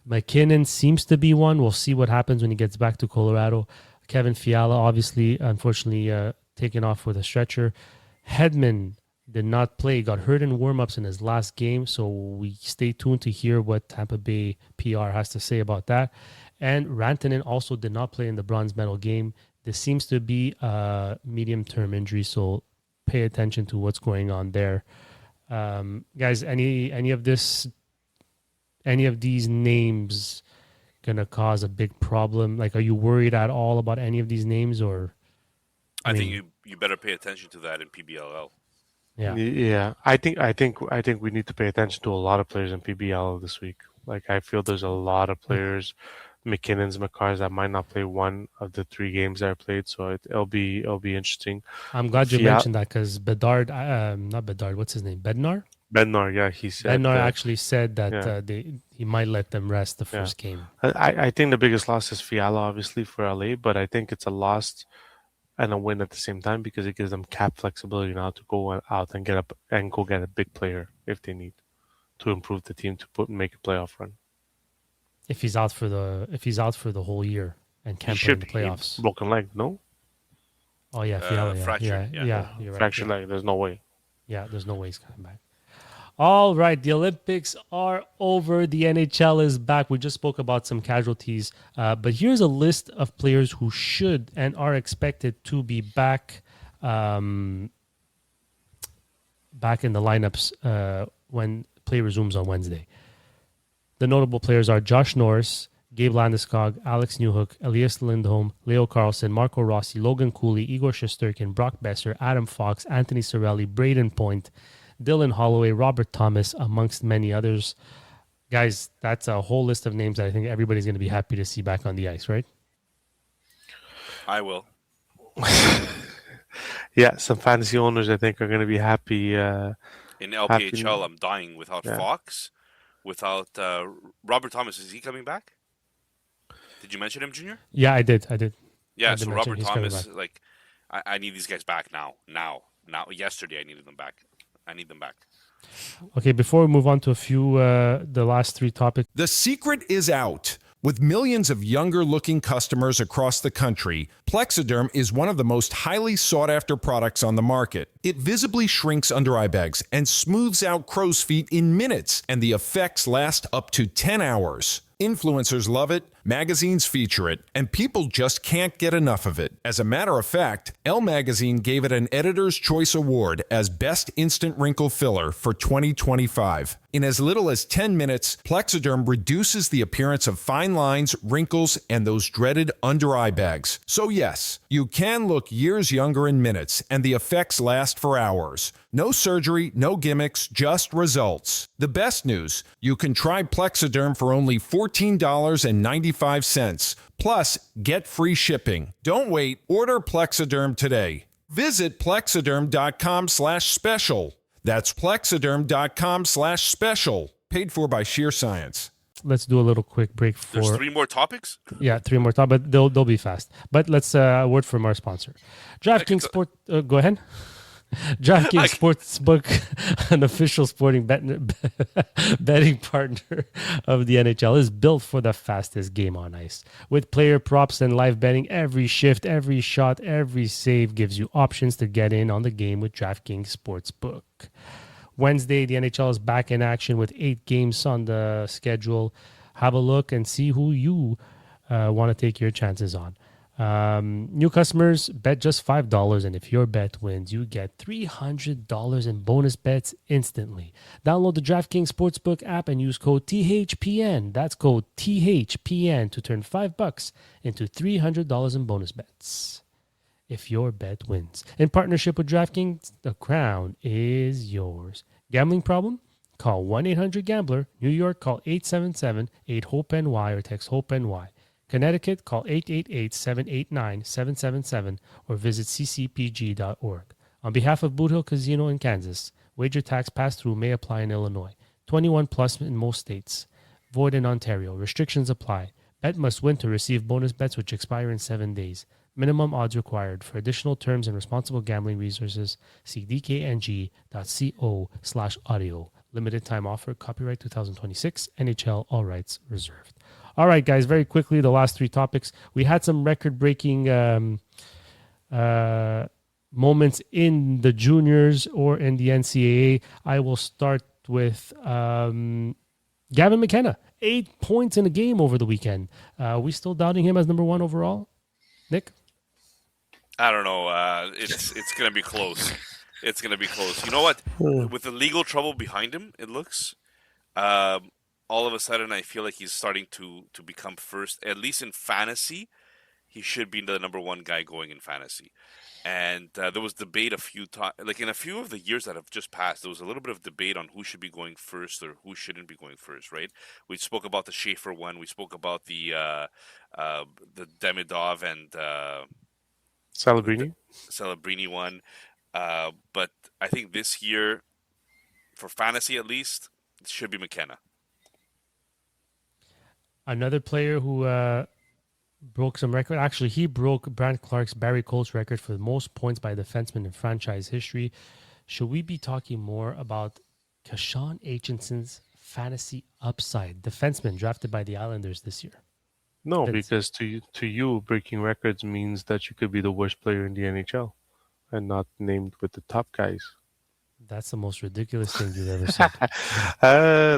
[SPEAKER 1] McKinnon seems to be one. We'll see what happens when he gets back to Colorado. Kevin Fiala, obviously, unfortunately, taken off with a stretcher. Hedman did not play. Got hurt in warm-ups in his last game. So we stay tuned to hear what Tampa Bay PR has to say about that. And Rantanen also did not play in the bronze medal game. This seems to be a medium-term injury, so pay attention to what's going on there. Guys, any of these names gonna cause a big problem? Like, are you worried at all about any of these names, or?
[SPEAKER 3] I think you better pay attention to that in PBLL.
[SPEAKER 4] Yeah. I think we need to pay attention to a lot of players in PBL this week. Like, I feel there's a lot of players McKinnon's, Makar's that might not play one of the 3 games that are played. So it'll be interesting.
[SPEAKER 1] I'm glad you mentioned that because Bedard, not Bedard, what's his name? Bednar?
[SPEAKER 4] Bednar, yeah, he said.
[SPEAKER 1] Bednar actually said that he might let them rest the first game.
[SPEAKER 4] I think the biggest loss is Fiala, obviously, for LA, but I think it's a loss and a win at the same time because it gives them cap flexibility now to go out and go get a big player if they need to improve the team to make a playoff run.
[SPEAKER 1] If he's out for the whole year and can't play in the playoffs,
[SPEAKER 4] broken leg, no?
[SPEAKER 1] Oh yeah, Fiala,
[SPEAKER 3] fractured,
[SPEAKER 1] yeah, you're right.
[SPEAKER 4] Fractured leg. There's no way.
[SPEAKER 1] Yeah, there's no way he's coming back. All right, the Olympics are over. The NHL is back. We just spoke about some casualties, but here's a list of players who should and are expected to be back back in the lineups when play resumes on Wednesday. The notable players are Josh Norris, Gabe Landeskog, Alex Newhook, Elias Lindholm, Leo Carlson, Marco Rossi, Logan Cooley, Igor Shesterkin, Brock Besser, Adam Fox, Anthony Cirelli, Braden Point, Dylan Holloway, Robert Thomas, amongst many others. Guys, that's a whole list of names that I think everybody's going to be happy to see back on the ice, right?
[SPEAKER 3] I will.
[SPEAKER 4] Yeah, some fantasy owners I think are going to be happy.
[SPEAKER 3] In LPHL, I'm dying without Fox, without Robert Thomas. Is he coming back? Did you mention him, Junior?
[SPEAKER 1] Yeah, I did.
[SPEAKER 3] Yeah, so Robert Thomas, like, I need these guys back now. Yesterday, I needed them back. I need them back.
[SPEAKER 1] Okay, before we move on to a few, the last 3 topics.
[SPEAKER 7] The secret is out. With millions of younger-looking customers across the country, Plexiderm is one of the most highly sought-after products on the market. It visibly shrinks under-eye bags and smooths out crow's feet in minutes, and the effects last up to 10 hours. Influencers love it, magazines feature it, and people just can't get enough of it. As a matter of fact, Elle Magazine gave it an Editor's Choice Award as Best Instant Wrinkle Filler for 2025. In as little as 10 minutes, Plexiderm reduces the appearance of fine lines, wrinkles, and those dreaded under-eye bags. So yes, you can look years younger in minutes, and the effects last for hours. No surgery, no gimmicks, just results. The best news, you can try Plexiderm for only $14.95. Plus, get free shipping. Don't wait. Order Plexiderm today. Visit plexiderm.com/special. That's plexiderm.com/special. Paid for by Sheer Science.
[SPEAKER 1] Let's do a little quick break for...
[SPEAKER 3] There's 3 more topics?
[SPEAKER 1] Yeah, 3 more topics, but they'll be fast. But let's word from our sponsor. DraftKings Sport... go ahead. DraftKings Sportsbook, an official sporting betting partner of the NHL, is built for the fastest game on ice. With player props and live betting, every shift, every shot, every save gives you options to get in on the game with DraftKings Sportsbook. Wednesday, the NHL is back in action with 8 games on the schedule. Have a look and see who you want to take your chances on. New customers bet just $5, and if your bet wins, you get $300 in bonus bets instantly. Download the DraftKings Sportsbook app and use code THPN. That's code THPN to turn $5 into $300 in bonus bets if your bet wins. In partnership with DraftKings, the crown is yours. Gambling problem? Call 1-800-GAMBLER. New York, call 877-8-HOPE-NY or text HOPE-NY. Connecticut, call 888-789-777 or visit ccpg.org. On behalf of Boot Hill Casino in Kansas, wager tax pass-through may apply in Illinois. 21 plus in most states. Void in Ontario. Restrictions apply. Bet must win to receive bonus bets which expire in 7 days. Minimum odds required. For additional terms and responsible gambling resources, see dkng.co/audio. Limited time offer. Copyright 2026. NHL. All rights reserved. All right, guys, very quickly, the last 3 topics. We had some record-breaking moments in the juniors or in the NCAA. I will start with Gavin McKenna. 8 points in a game over the weekend. We still doubting him as number 1 overall? Nick?
[SPEAKER 3] I don't know. It's going to be close. It's going to be close. You know what? With the legal trouble behind him, it looks... all of a sudden, I feel like he's starting to become first, at least in fantasy. he should be the number one guy going in fantasy. And there was debate a few times, like in a few of the years that have just passed, there was a little bit of debate on who should be going first or who shouldn't be going first, right? We spoke about the Schaefer one. We spoke about the Demidov and
[SPEAKER 4] Celebrini.
[SPEAKER 3] Celebrini one. But I think this year, for fantasy at least, it should be McKenna.
[SPEAKER 1] Another player who broke some record. Actually, he broke Brant Clark's Barry Colt's record for the most points by a defenseman in franchise history. Should we be talking more about Mckenna and Aitcheson's fantasy upside? Defenseman drafted by the Islanders this year.
[SPEAKER 4] No,
[SPEAKER 1] Vince.
[SPEAKER 4] because to you, breaking records means that you could be the worst player in the NHL and not named with the top guys.
[SPEAKER 1] That's the most ridiculous thing you've ever said.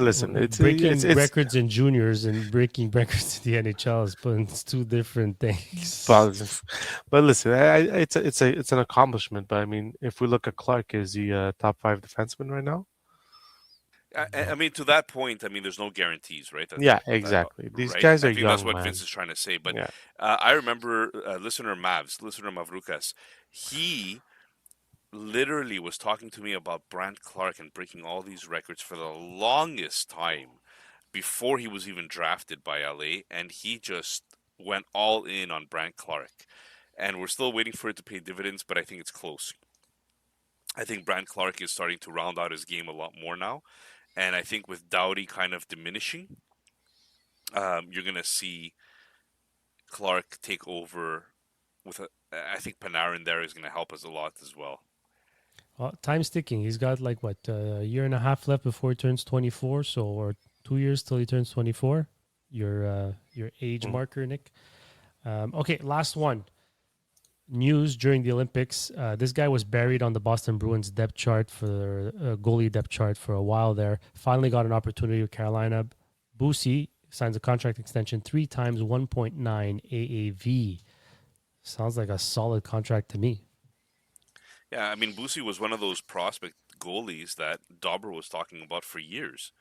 [SPEAKER 4] Listen, it's
[SPEAKER 1] breaking records in juniors and breaking records in the NHL it's two different things.
[SPEAKER 4] But listen, it's an accomplishment. But I mean, if we look at Clark, is he a top 5 defenseman right now?
[SPEAKER 3] I mean, to that point, I mean, there's no guarantees, right?
[SPEAKER 4] Exactly. These
[SPEAKER 3] right?
[SPEAKER 4] guys are
[SPEAKER 3] I think
[SPEAKER 4] young.
[SPEAKER 3] that's what
[SPEAKER 4] man.
[SPEAKER 3] Vince is trying to say. But
[SPEAKER 4] Yeah.
[SPEAKER 3] I remember listener Mavrukas, he literally was talking to me about Brant Clark and breaking all these records for the longest time before he was even drafted by LA, and he just went all in on Brant Clark. And we're still waiting for it to pay dividends, but I think it's close. I think Brant Clark is starting to round out his game a lot more now. And I think with Doughty kind of diminishing, you're going to see Clark take over with I think Panarin there is going to help us a lot as well.
[SPEAKER 1] Well, time's ticking. He's got like a year and a half left before he turns 24, or 2 years till he turns 24. Your age marker, Nick. Okay, last one. News during the Olympics. This guy was buried on the Boston Bruins depth chart for goalie depth chart for a while there. Finally got an opportunity with Carolina. Boosie signs a contract extension 3 times 1.9 AAV. Sounds like a solid contract to me.
[SPEAKER 3] Yeah, I mean, Boosie was one of those prospect goalies that Dauber was talking about for years.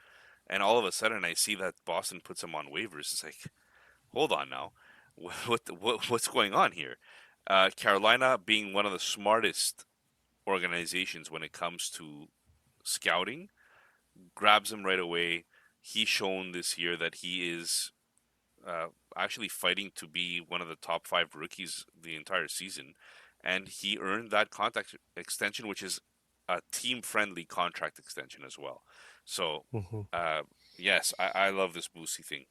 [SPEAKER 3] And all of a sudden, I see that Boston puts him on waivers. It's like, hold on now. What's going on here? Carolina, being one of the smartest organizations when it comes to scouting, grabs him right away. He's shown this year that he is actually fighting to be one of the top 5 rookies the entire season. And he earned that contract extension, which is a team-friendly contract extension as well. So, yes, I love this Boosie thing.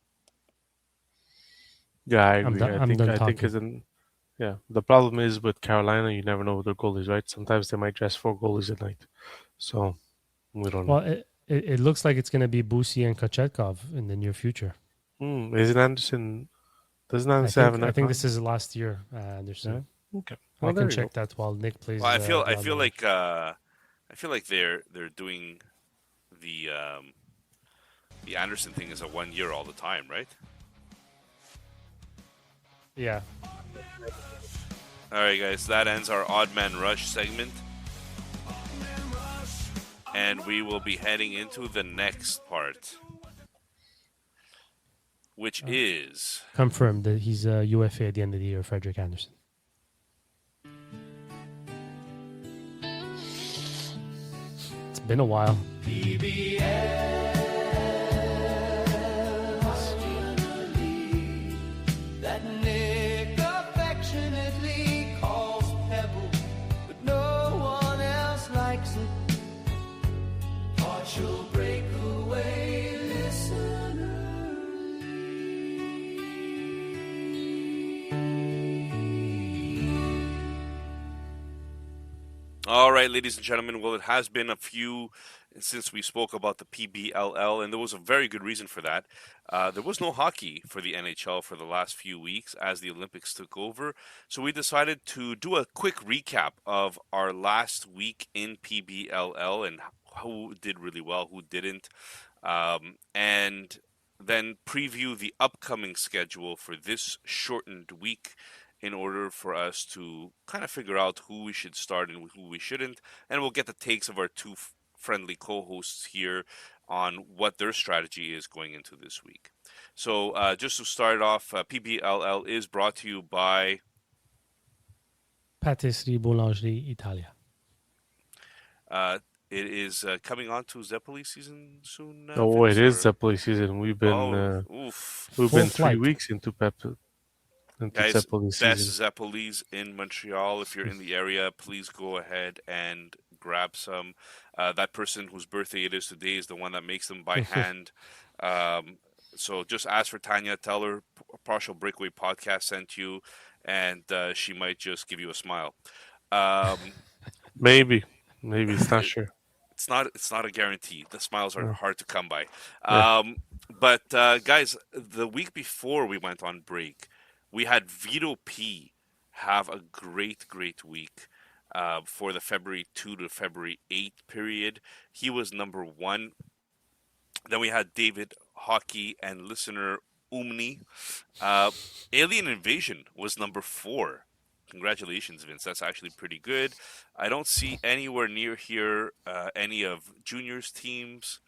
[SPEAKER 4] Yeah, I agree.
[SPEAKER 1] I'm
[SPEAKER 4] I think the problem is with Carolina, you never know with their goalies, right? Sometimes they might dress 4 goalies a night. So, we don't know.
[SPEAKER 1] Well, it looks like it's going to be Boosie and Kochetkov in the near future.
[SPEAKER 4] Isn't Anderson... Doesn't Anderson have an
[SPEAKER 1] I think this is last year, Anderson.
[SPEAKER 4] Yeah? Okay.
[SPEAKER 1] I can check that while Nick plays.
[SPEAKER 3] Well, I feel like they're doing the Anderson thing is a 1 year all the time, right?
[SPEAKER 1] Yeah.
[SPEAKER 3] All right, guys, that ends our Odd Man Rush segment, and we will be heading into the next part, which is
[SPEAKER 1] confirmed that he's a UFA at the end of the year, Frederick Anderson. It's been a while.
[SPEAKER 8] That Nick affectionately calls Pebble, but no one else likes it. Partial breakaway listener.
[SPEAKER 3] all right, ladies and gentlemen. Well, it has been a few since we spoke about the PBLL, and there was a very good reason for that. There was no hockey for the NHL for the last few weeks as the Olympics took over, so we decided to do a quick recap of our last week in PBLL and who did really well, who didn't, and then preview the upcoming schedule for this shortened week in order for us to kind of figure out who we should start and who we shouldn't, and we'll get the takes of our two friendly co-hosts here on what their strategy is going into this week. So just to start off, PBLL is brought to you by
[SPEAKER 1] Patisserie Boulangerie Italia.
[SPEAKER 3] it is coming on to Zeppeli season soon.
[SPEAKER 4] Oh,
[SPEAKER 3] Vince,
[SPEAKER 4] it is
[SPEAKER 3] or-
[SPEAKER 4] Zeppeli season. We've been
[SPEAKER 3] oof.
[SPEAKER 4] we've
[SPEAKER 1] Full
[SPEAKER 4] been 3
[SPEAKER 1] flight.
[SPEAKER 4] weeks into
[SPEAKER 3] Guys,
[SPEAKER 4] Zeppeli
[SPEAKER 3] best
[SPEAKER 4] season.
[SPEAKER 3] Zeppelis in Montreal. If you're in the area, please go ahead and grab some. That person whose birthday it is today is the one that makes them by hand. So just ask for Tanya. Tell her Partial Breakaway Podcast sent you, and she might just give you a smile.
[SPEAKER 4] Maybe it's not sure.
[SPEAKER 3] It's not a guarantee. The smiles are hard to come by.
[SPEAKER 4] Yeah.
[SPEAKER 3] But guys, the week before we went on break, we had Vito P have a great week for the February 2 to February 8 period. He was number 1. Then we had David Hockey and listener Umni. Alien Invasion was number 4. Congratulations, Vince. That's actually pretty good. I don't see anywhere near here any of Junior's teams.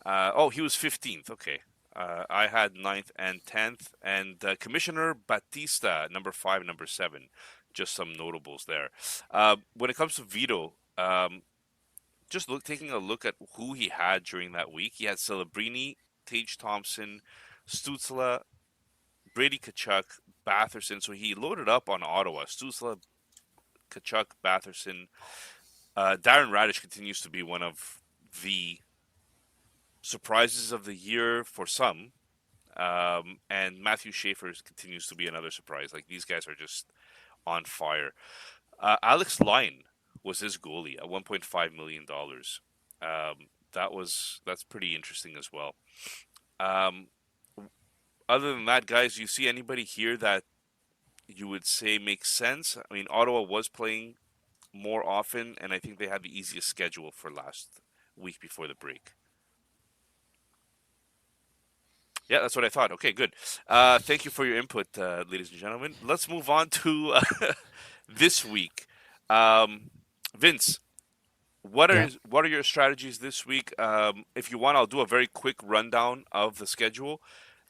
[SPEAKER 3] He was 15th. Okay. I had 9th and 10th. And Commissioner Batista, number 5, number 7. Just some notables there. When it comes to Vito, taking a look at who he had during that week. He had Celebrini, Tage Thompson, Stützle, Brady Tkachuk, Batherson. So he loaded up on Ottawa. Stützle, Tkachuk, Batherson. Darren Radish continues to be one of the surprises of the year for some. And Matthew Schaefer continues to be another surprise. Like, these guys are just on fire. Alex Lyon was his goalie at $1.5 million. That's pretty interesting as well. Other than that, guys, do you see anybody here that you would say makes sense? I mean, Ottawa was playing more often, and I think they had the easiest schedule for last week before the break. Yeah, that's what I thought. Okay, good. Thank you for your input, ladies and gentlemen. Let's move on to this week. Vince, what are your strategies this week? If you want, I'll do a very quick rundown of the schedule.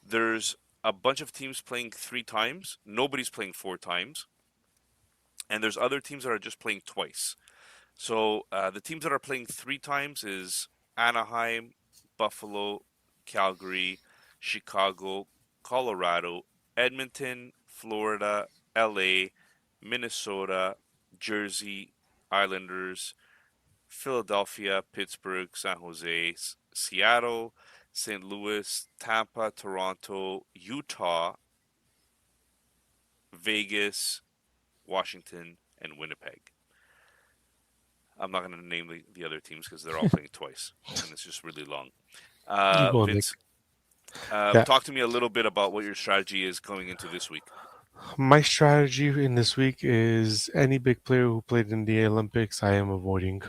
[SPEAKER 3] There's a bunch of teams playing 3 times. Nobody's playing 4 times. And there's other teams that are just playing twice. So the teams that are playing 3 times is Anaheim, Buffalo, Calgary, Chicago, Colorado, Edmonton, Florida, LA, Minnesota, Jersey, Islanders, Philadelphia, Pittsburgh, San Jose, Seattle, St. Louis, Tampa, Toronto, Utah, Vegas, Washington, and Winnipeg. I'm not going to name the other teams because they're all playing twice, and it's just really long. Vince, talk to me a little bit about what your strategy is going into this week.
[SPEAKER 4] My strategy in this week is any big player who played in the Olympics, I am avoiding.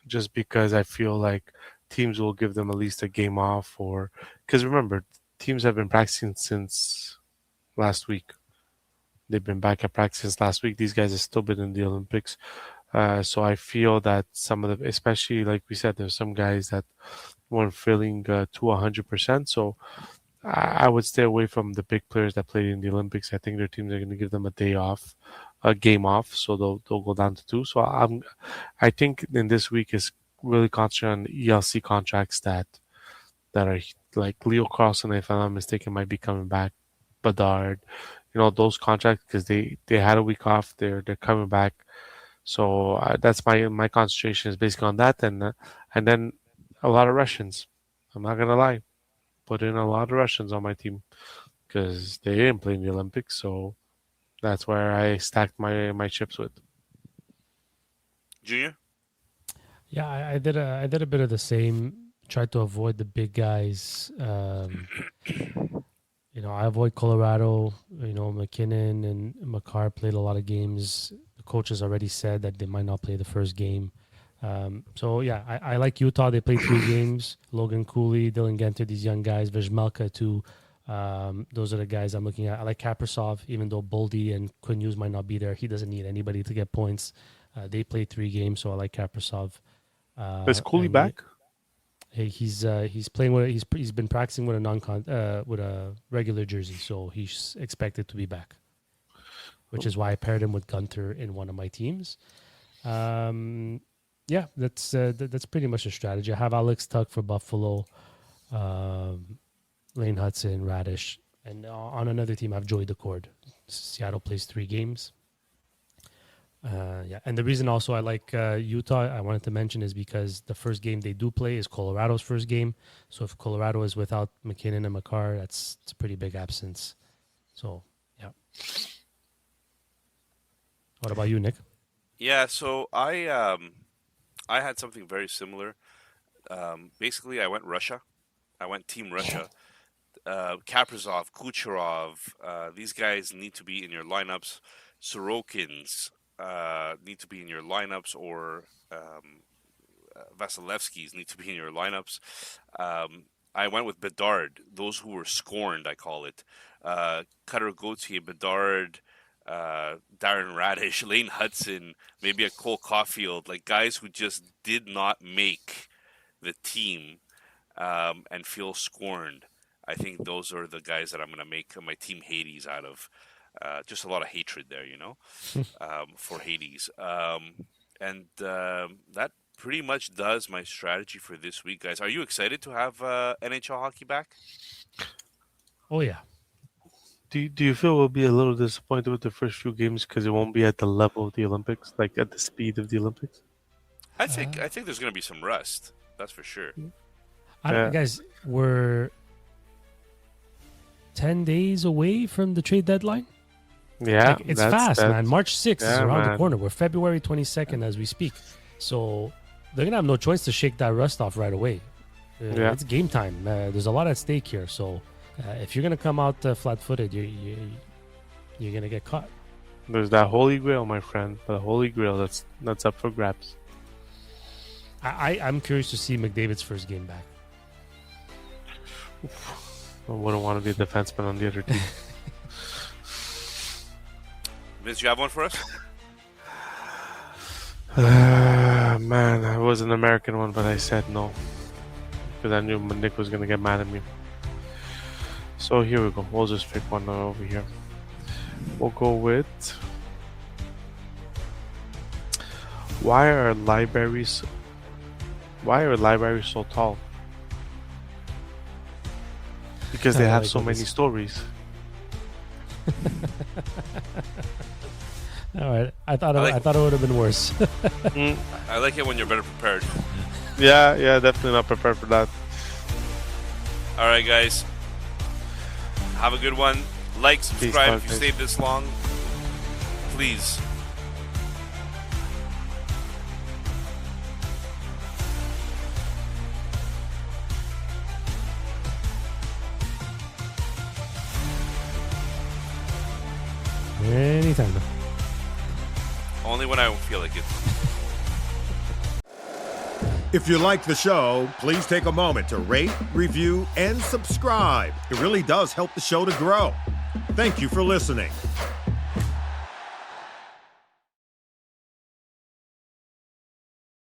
[SPEAKER 4] Just because I feel like teams will give them at least a game off, or because remember, teams have been practicing since last week. They've been back at practice since last week. These guys have still been in the Olympics. So I feel that some of them, especially like we said, there's some guys that weren't feeling to 100%. So I would stay away from the big players that played in the Olympics. I think their teams are going to give them a day off, a game off, so they'll go down to 2. So I think in this week is really concentrate on ELC contracts that are like Leo Carlson, if I'm not mistaken, might be coming back. Bedard, those contracts, because they had a week off. They're coming back. So that's my concentration is basically on that, and then a lot of Russians. I'm not gonna lie, put in a lot of Russians on my team because they didn't play in the Olympics. So that's where I stacked my chips with.
[SPEAKER 3] Junior?
[SPEAKER 1] Yeah, I did a bit of the same. Tried to avoid the big guys. I avoid Colorado. McKinnon and Makar played a lot of games. The coaches already said that they might not play the first game. I like Utah. They played 3 games. Logan Cooley, Dylan Genter, these young guys. Vejmelka too. Those are the guys I'm looking at. I like Kaprasov, even though Boldy and Quinn Hughes might not be there. He doesn't need anybody to get points. They played 3 games, so I like Kaprasov.
[SPEAKER 4] Is Cooley
[SPEAKER 1] and
[SPEAKER 4] back?
[SPEAKER 1] He's playing with he's been practicing with a regular jersey, so he's expected to be back. Which is why I paired him with Gunter in one of my teams. Yeah, that's pretty much the strategy. I have Alex Tuck for Buffalo, Lane Hudson, Radish, and on another team I have Joey Decord. Seattle plays 3 games. Yeah, and the reason also I like Utah, I wanted to mention, is because the first game they do play is Colorado's first game. So if Colorado is without McKinnon and Makar, it's a pretty big absence. So, yeah. What about you, Nick?
[SPEAKER 3] Yeah, so I had something very similar. Basically, I went Russia. I went Team Russia. Kaprizov, Kucherov, these guys need to be in your lineups. Sorokins need to be in your lineups, or Vasilevskis need to be in your lineups. I went with Bedard, those who were scorned, I call it. Cutter Gauthier, Bedard, Darren Radish, Lane Hudson, maybe a Cole Caulfield, like guys who just did not make the team and feel scorned. I think those are the guys that I'm going to make my team Hades out of. Just a lot of hatred there, for Hades. And that pretty much does my strategy for this week, guys. Are you excited to have NHL hockey back?
[SPEAKER 1] Oh, yeah.
[SPEAKER 4] Do you feel we'll be a little disappointed with the first few games because it won't be at the level of the Olympics, like at the speed of the Olympics?
[SPEAKER 3] I think there's going to be some rust. That's for sure.
[SPEAKER 1] Guys, we're 10 days away from the trade deadline.
[SPEAKER 4] Yeah,
[SPEAKER 1] it's fast, man. March 6th is around the corner. We're February 22nd as we speak. So they're going to have no choice to shake that rust off right away. It's game time. There's a lot at stake here. So if you're going to come out flat-footed, you're going to get caught.
[SPEAKER 4] There's that holy grail, my friend. The holy grail that's up for grabs.
[SPEAKER 1] I'm curious to see McDavid's first game back.
[SPEAKER 4] I wouldn't want to be a defenseman on the other team.
[SPEAKER 3] Vince, you have one for us?
[SPEAKER 4] Man, I was an American one, but I said no. Because I knew Nick was going to get mad at me. So here we go. We'll just pick one over here. We'll go with... Why are libraries so tall? Because they have so many stories.
[SPEAKER 1] All right, I thought it would have been worse.
[SPEAKER 3] I like it when you're better prepared.
[SPEAKER 4] Yeah, definitely not prepared for that.
[SPEAKER 3] All right, guys. Have a good one. Like, subscribe if you stayed this long. Please.
[SPEAKER 1] Anytime.
[SPEAKER 3] Only when I don't feel like it.
[SPEAKER 9] If you like the show, please take a moment to rate, review, and subscribe. It really does help the show to grow. Thank you for listening.